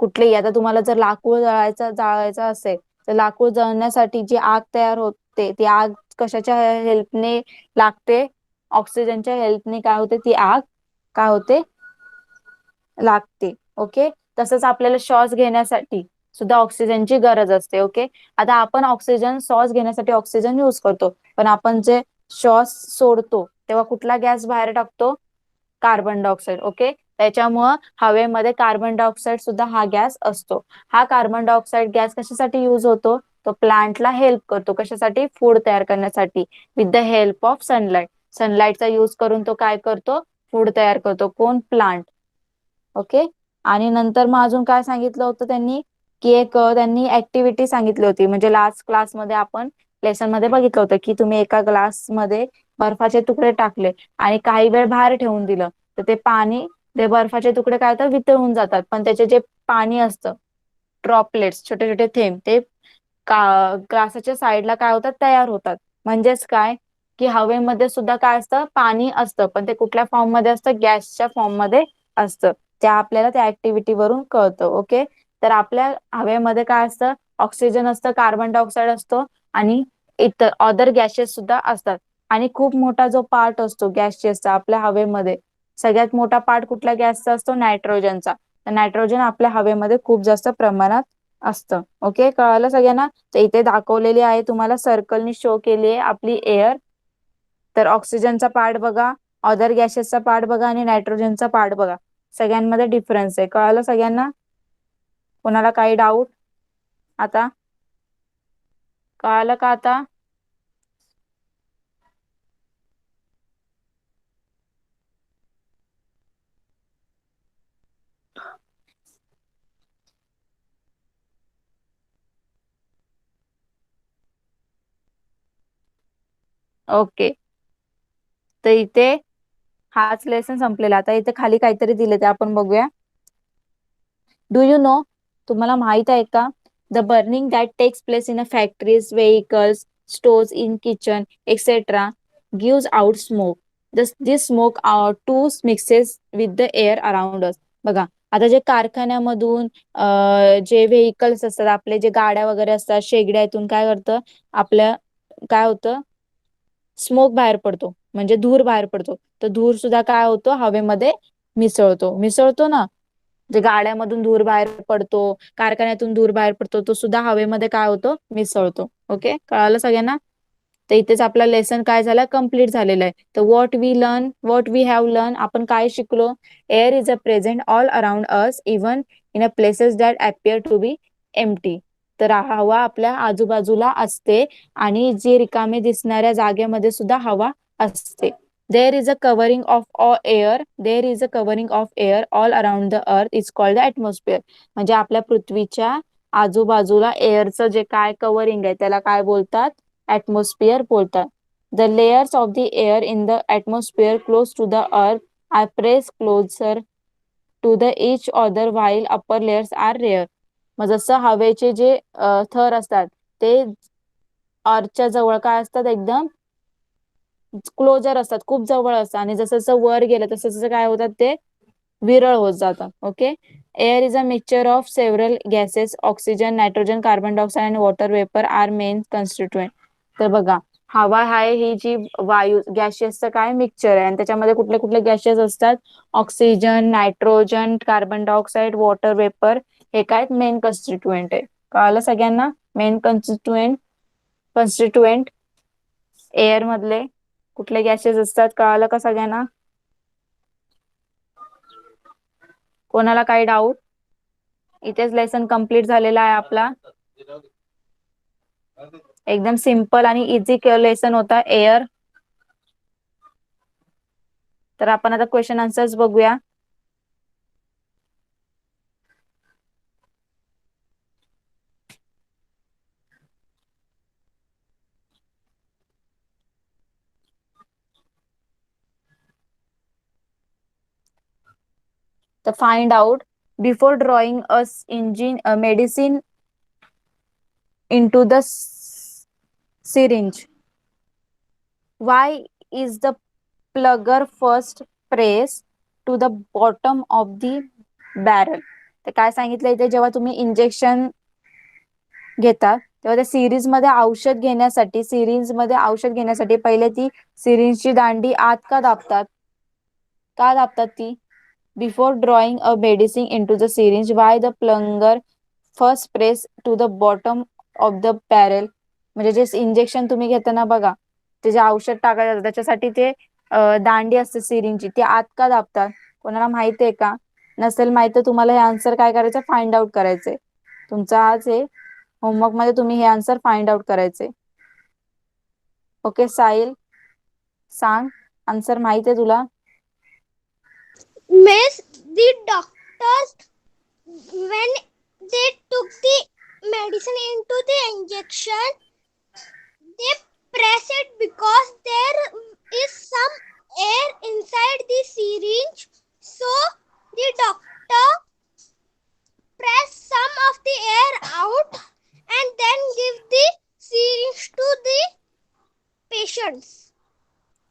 कुठलेही, आता तुम्हाला जर लाकूड जाळायचं असेल, तर लाकूड जळण्यासाठी जी आग तयार होते, ती आग कशाच्या हेल्पने लागते, ऑक्सिजनच्या हेल्पने काय होते, ती आग काय होते, लागते. ओके. तसंच आपल्याला श्वास घेण्यासाठी सुद्धा ऑक्सिजनची गरज असते. ओके. आता आपण ऑक्सिजन, श्वास घेण्यासाठी ऑक्सिजन यूज करतो, पण आपण जे श्वास सोडतो तेव्हा कुठला गॅस बाहेर टाकतो, कार्बन डायऑक्साईड. ओके. त्याच्यामुळं हवेमध्ये कार्बन डायऑक्साईड सुद्धा हा गॅस असतो. हा कार्बन डायऑक्साईड गॅस कशासाठी युज होतो, तो प्लांटला हेल्प करतो, कशासाठी, फूड तयार करण्यासाठी, with the help of sunlight. सनलाइटचा युज करून तो काय करतो, फूड तयार करतो. कोण, प्लांट. ओके. आणि नंतर मग अजून काय सांगितलं होतं त्यांनी, की एक त्यांनी ऍक्टिव्हिटी सांगितली होती, म्हणजे लास्ट क्लासमध्ये आपण लेसन मध्ये बघितलं होतं की तुम्ही एका ग्लास मध्ये बर्फाचे तुकडे टाकले आणि काही वेळ बाहेर ठेवून दिलं, तर ते पाणी, ते बर्फाचे तुकडे काय होतात, वितळून जातात, पण त्याचे जे पाणी असतं, ड्रॉपलेट्स, छोटे छोटे थेंब, ते ग्लासाच्या साईडला काय होतात, तयार होतात. म्हणजेच काय की हवेमध्ये सुद्धा काय असतं, पाणी असतं, पण ते कुठल्या फॉर्म मध्ये असतं, गॅसच्या फॉर्म मध्ये असतं. त्या आपल्याला त्या ऍक्टिव्हिटी वरून कळतं. ओके. तर आपल्या हवेमध्ये काय असतं, ऑक्सिजन असतं, कार्बन डायऑक्साईड असतो, आणि इतर अदर गॅसेस सुद्धा असतात. आणि खूप मोठा जो पार्ट असतो गॅसेसचा आपल्या हवेमध्ये, सगळ्यात मोठा पार्ट कुठल्या गॅसचा असतो, नायट्रोजनचा. तर नायट्रोजन आपल्या हवेमध्ये खूप जास्त प्रमाणात असतं. ओके, कळालं सगळ्यांना? तर इथे दाखवलेली आहे, तुम्हाला सर्कलनी शो केली आहे आपली एअर. तर ऑक्सिजनचा पार्ट बघा, अदर गॅसेसचा पार्ट बघा, आणि नायट्रोजनचा पार्ट बघा. सगळ्यांमध्ये डिफरन्स आहे. कळालं सगळ्यांना? कोणाला काही डाऊट? आता कळालं का आता? ओके. तर इथे हाच लेसन संपलेला. आता इथे खाली काहीतरी दिले ते आपण बघूया. डू यू नो, तुम्हाला माहित आहे का, the burning that takes place in a factories, vehicles, stores, in kitchen, etcetera, gives out smoke. This smoke too mixes with the air around us. बघा, आता जे कारखान्यामधून जे व्हेकल्स असतात, आपले जे गाड्या वगैरे असतात, शेगड्यातून काय करतं, आपल्या काय होतं, स्मोक बाहेर पडतो, म्हणजे धूर बाहेर पडतो. तर धूर सुद्धा काय होतो, हवेमध्ये मिसळतो ना. जे गाड्यामधून धूर बाहेर पडतो, कारखान्यातून धूर बाहेर पडतो, तो सुद्धा हवेमध्ये काय होतो, मिसळतो. ओके, कळालं सगळ्यांना? तर इथेच आपला लेसन काय झाला, कम्प्लीट झालेला आहे. तर व्हॉट वी हॅव लर्न, आपण काय शिकलो? Air is a present all around us, even in a places that appear to be empty. तर हवा आपल्या आजूबाजूला असते आणि जे रिकामे दिसणाऱ्या जागेमध्ये सुद्धा हवा असते. देर is a covering of air there is a covering of air all around the earth is called the atmosphere. म्हणजे आपल्या पृथ्वीच्या आजूबाजूला एअरचं जे काय कव्हरिंग आहे त्याला काय बोलतात, ऍटमॉस्फिअर बोलतात. The layers of the air in the atmosphere close to the earth are press closer to the each other while upper layers are rare. मग जसं हवेचे जे थर असतात ते अर्थच्या जवळ काय असतात, एकदम क्लोजर असतात, खूप जवळ असतात, आणि जसं जसं वर गेलं तसं तसं काय होतात, ते विरळ होत जातात. Okay, air is a mixture of several gases, oxygen, nitrogen, carbon dioxide आणि water vapour are main constituent. तर बघा, हवा आहे ही जी वायू गॅशियसचं काय मिक्सचर आहे, आणि त्याच्यामध्ये कुठले कुठले गॅसेस असतात, oxygen, nitrogen, carbon dioxide, water vapour, हे काय मेन कॉन्स्टिट्युएंट आहे. कळालं सगळ्यांना? मेन कॉन्स्टिट्युएंट एअर मधले कुठले गॅसेस असतात, कळालं का सगळ्यांना? कोणाला काही डाऊट? इथेच लेसन कम्प्लीट झालेला आहे आपला. एकदम सिंपल आणि इझी लेसन होता एअर. तर आपण आता क्वेश्चन आन्सर्स बघूया. तर find out, before drawing us engine medicine into the syringe, why is the plugger first press to the bottom of the barrel? तर काय सांगितलं इथे, जेव्हा तुम्ही इंजेक्शन घेता तेव्हा त्या सिरींज मध्ये औषध घेण्यासाठी पहिले ती सिरींजची दांडी आत का दाबतात, ती? Before drawing a medicine into the syringe, why the plunger first press to the bottom of the barrel. म्हणजे जे इंजेक्शन तुम्ही घेताना बघा, ते जे औषध टाकायचं त्याच्यासाठी ते दांडी असते सिरिंजची, ती आत का दाबतात? कोणाला माहिती आहे का? नसेल माहिती तर तुम्हाला हे आन्सर काय करायचं, फाइंड आउट करायचे. तुमचा आज हे होमवर्क मध्ये तुम्ही हे आन्सर फाइंड आउट करायचे. ओके साहिल, सांग आन्सर, माहिती आहे तुला? Miss, the doctors, when they took the medicine into the injection, they press it because there is some air inside the syringe. So the doctor press some of the air out and then give the syringe to the patients.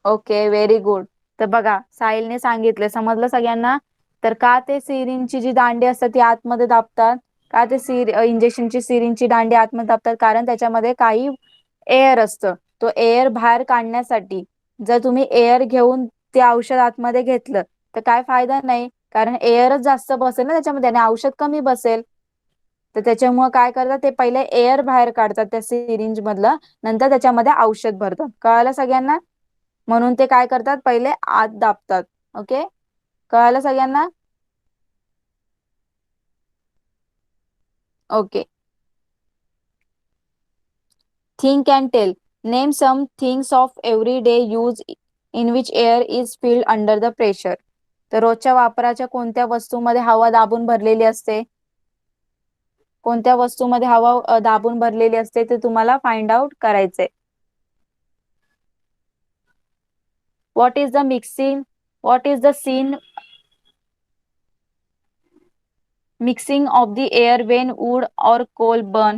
Okay, very good. तर बघा, साहिलने सांगितलं, समजलं सगळ्यांना? तर का ते सिरिंजची जी दांडी असते ती आतमध्ये दाबतात, का ते इंजेक्शनची सिरिंजची दांडी आतमध्ये दाबतात? कारण त्याच्यामध्ये काही एअर असतं. तो एअर बाहेर काढण्यासाठी, जर तुम्ही एअर घेऊन ते औषध आतमध्ये घेतलं तर काय फायदा नाही, कारण एअरच जास्त बसेल ना त्याच्यामध्ये आणि औषध कमी बसेल. तर त्याच्यामुळे काय करतात, ते पहिले एअर बाहेर काढतात त्या सिरिंज मधलं, नंतर त्याच्यामध्ये औषध भरतात. कळालं सगळ्यांना? म्हणून ते काय करतात, पहिले आत दाबतात. ओके, कळालं सगळ्यांना? Okay, think and tell, name some things of every day use in which air is filled under the pressure. तर रोजच्या वापराच्या कोणत्या वस्तूमध्ये हवा दाबून भरलेली असते? कोणत्या वस्तूमध्ये हवा दाबून भरलेली असते ते तुम्हाला फाइंड आउट करायचंय. What is the seen mixing of the air when wood or coal burn.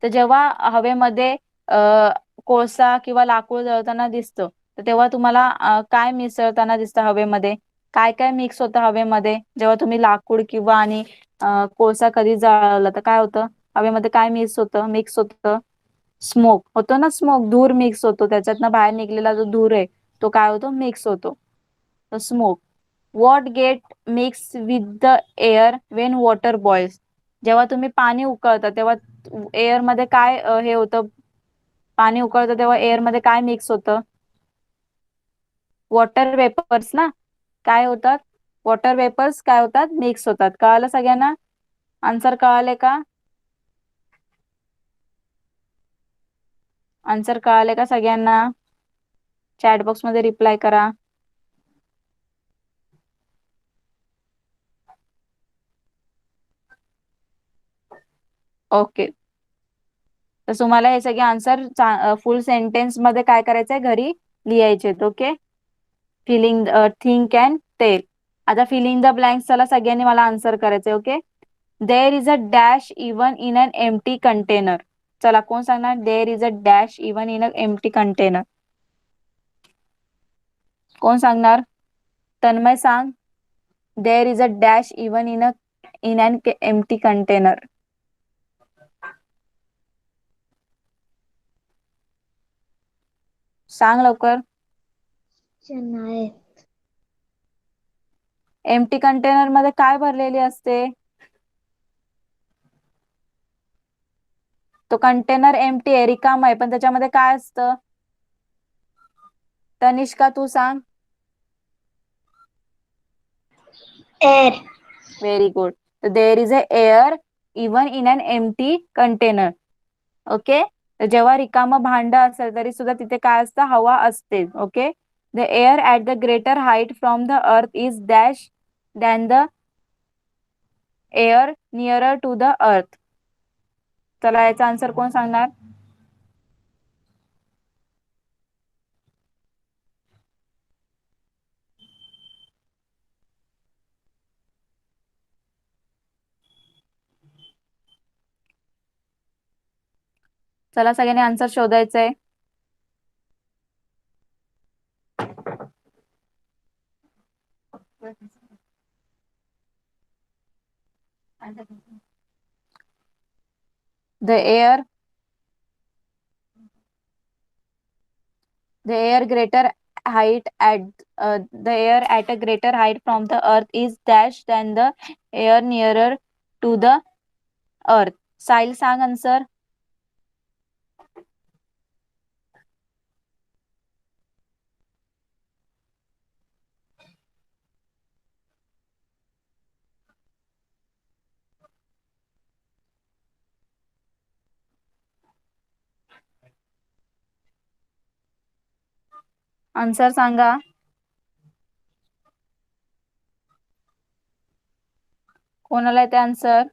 तर जेव्हा हवेमध्ये कोळसा किंवा लाकूड जळताना दिसतं, तर तेव्हा तुम्हाला काय मिसळताना दिसतं हवेमध्ये? काय काय मिक्स होतं हवेमध्ये जेव्हा तुम्ही लाकूड किंवा आणि कोळसा कधी जाळलं तर काय होतं हवेमध्ये? काय मिक्स होतं स्मोक होतो ना, स्मोक, धूर मिक्स होतो, त्याच्यातनं बाहेर निघलेला जो धूर आहे तो काय होतो? मिक्स होतो, तो smoke. What get mix with the air when water boils? जेव्हा तुम्ही पाणी उकळता तेव्हा एअर मध्ये काय हे होतं? पाणी उकळतं तेव्हा एअर मध्ये काय मिक्स होतं? वॉटर वेपर्स ना. काय होतात? वॉटर वेपर्स काय होतात? मिक्स होतात. कळालं सगळ्यांना? आन्सर कळाले का? आन्सर कळाले का सगळ्यांना? चॅट बॉक्स मध्ये रिप्लाय करा. ओके, तर तुम्हाला हे सगळे आन्सर फुल सेंटेन्स मध्ये काय करायचंय? घरी लिहायचे. Okay, filling think and tell. आता फिलिंग द ब्लँक्स चला सगळ्यांनी मला आन्सर करायचंय. Okay, there is a dash even in an empty container. चला, कोण सांगणार? There is a dash even in a empty container. कोण सांगणार? तन्मय सांग. There is a dash even in an empty container. सांग लवकर. एम्प्टी कंटेनर मध्ये काय भरलेली असते? तो कंटेनर एम्प्टी आहे, रिकाम आहे, पण त्याच्यामध्ये काय असतं? तनिष्का तू सांग. Air. Very good. There is a air even in an empty container. Okay, तर जेव्हा रिकामं भांड असेल तरी सुद्धा तिथे काय असतं? हवा असते. Okay, the air at the greater height from the earth is dash than the air nearer to the earth. चला, याचा आन्सर कोण सांगणार? चला, सगळ्यांनी आन्सर शोधायचंय. The air the air greater height at the air at a greater height from the earth is dash than the air nearer to the earth. Sahil सांग आन्सर. आन्सर सांगा. कोणाला येते आन्सर?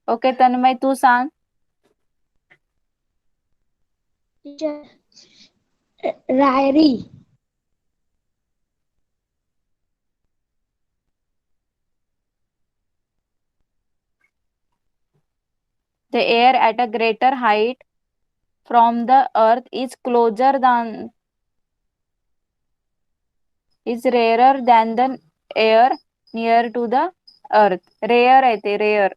ओके, तन्मय तू सांग. Ryrie. The air at a greater height from the earth is closer than is rarer than the air near to the earth. Rare आहे ते, रेअर.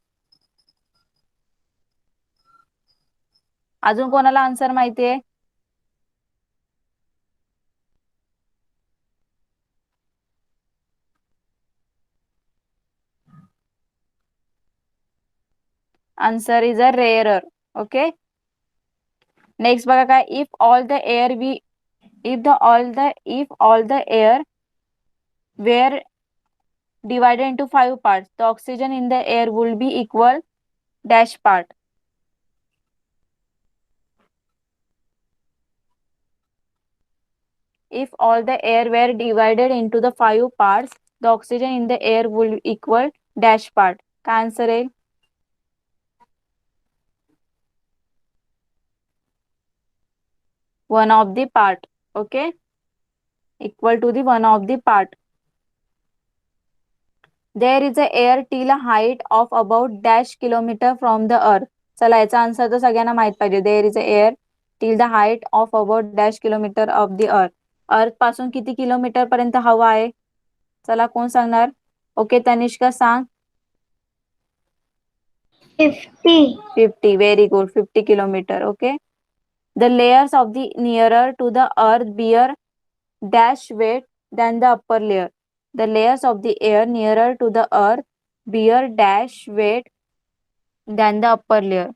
अजून कोणाला आन्सर माहितीये? Answer is a rarer. Okay, next बघा काय. if all the air were divided into 5 parts, the oxygen in the air would be equal dash part. If all the air were divided into the 5 parts, the oxygen in the air would equal dash part. काय आन्सर आहे? one of the part. Okay, equal to the one of the part. There is a air till a height of about dash kilometer from the earth. चला याचा आन्सर तर सगळ्यांना माहित पाहिजे. There is a air till the height of about dash kilometre of the earth. Earth पासून किती किलोमीटर पर्यंत हवा आहे? चला कोण सांगणार? ओके तनिष्का सांग. 50. 50. Very good. 50 kilometre. Okay. The layers of the nearer to the earth bear dash weight than the upper layer. The layers of the air nearer to the earth bear dash weight than the upper layer.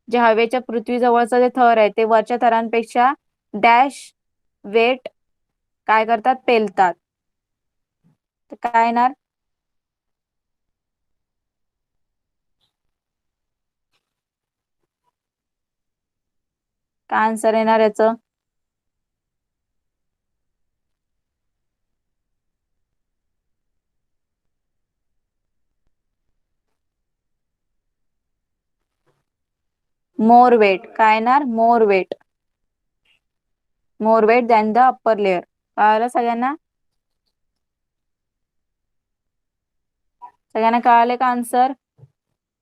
जे हवेच्या पृथ्वीजवळचं जे थर आहे ते वरच्या थरांपेक्षा डॅश वेट काय करतात? पेलतात. तर काय येणार? काय आन्सर येणार याचं? More weight. काय येणार? More weight. More weight than the upper layer. कळालं सगळ्यांना? सगळ्यांना कळाले का आन्सर?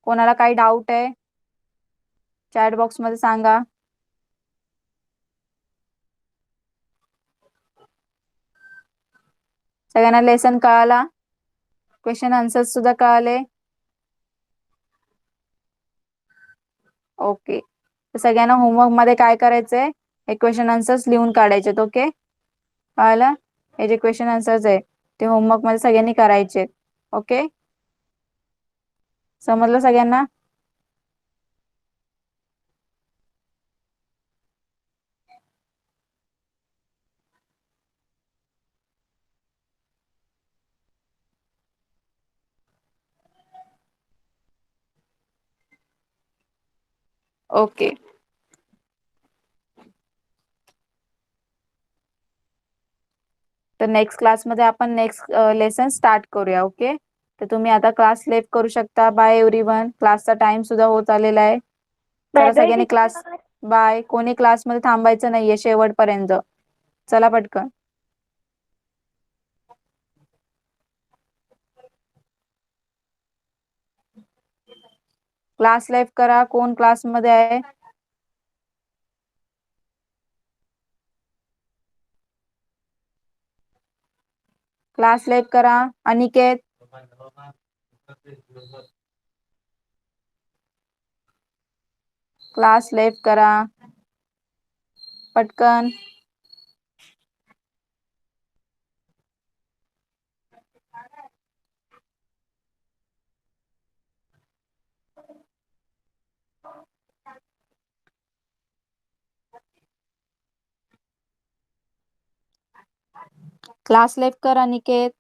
कोणाला काही डाऊट आहे? चॅट बॉक्स मध्ये सांगा. सगळ्यांना लेसन कळाला? क्वेश्चन आन्सर सुद्धा कळाले? ओके. तर सगळ्यांना होमवर्क मध्ये काय करायचंय? हे क्वेश्चन आन्सर्स लिहून काढायचे. ओके कळालं? हे जे क्वेश्चन आन्सर्स आहे ते होमवर्क मध्ये सगळ्यांनी करायचे. ओके समजलं सगळ्यांना? ओके. तर नेक्स्ट क्लासमध्ये आपण नेक्स्ट लेसन स्टार्ट करूया. ओके तर तुम्ही आता क्लास लेफ्ट करू शकता. Bye everyone. क्लासचा टाइम सुद्धा होत आलेला आहे. चला सगळ्यांनी क्लास बाय. कोणी क्लासमध्ये थांबायचं नाहीये शेवटपर्यंत. चला पटकन. क्लास लेफ्ट करा. कोण क्लासमध्ये आहे? क्लास लेफ्ट करा. अनिकेत. क्लास लेफ्ट करा पटकन. क्लास लेफ्ट कर अनिकेत.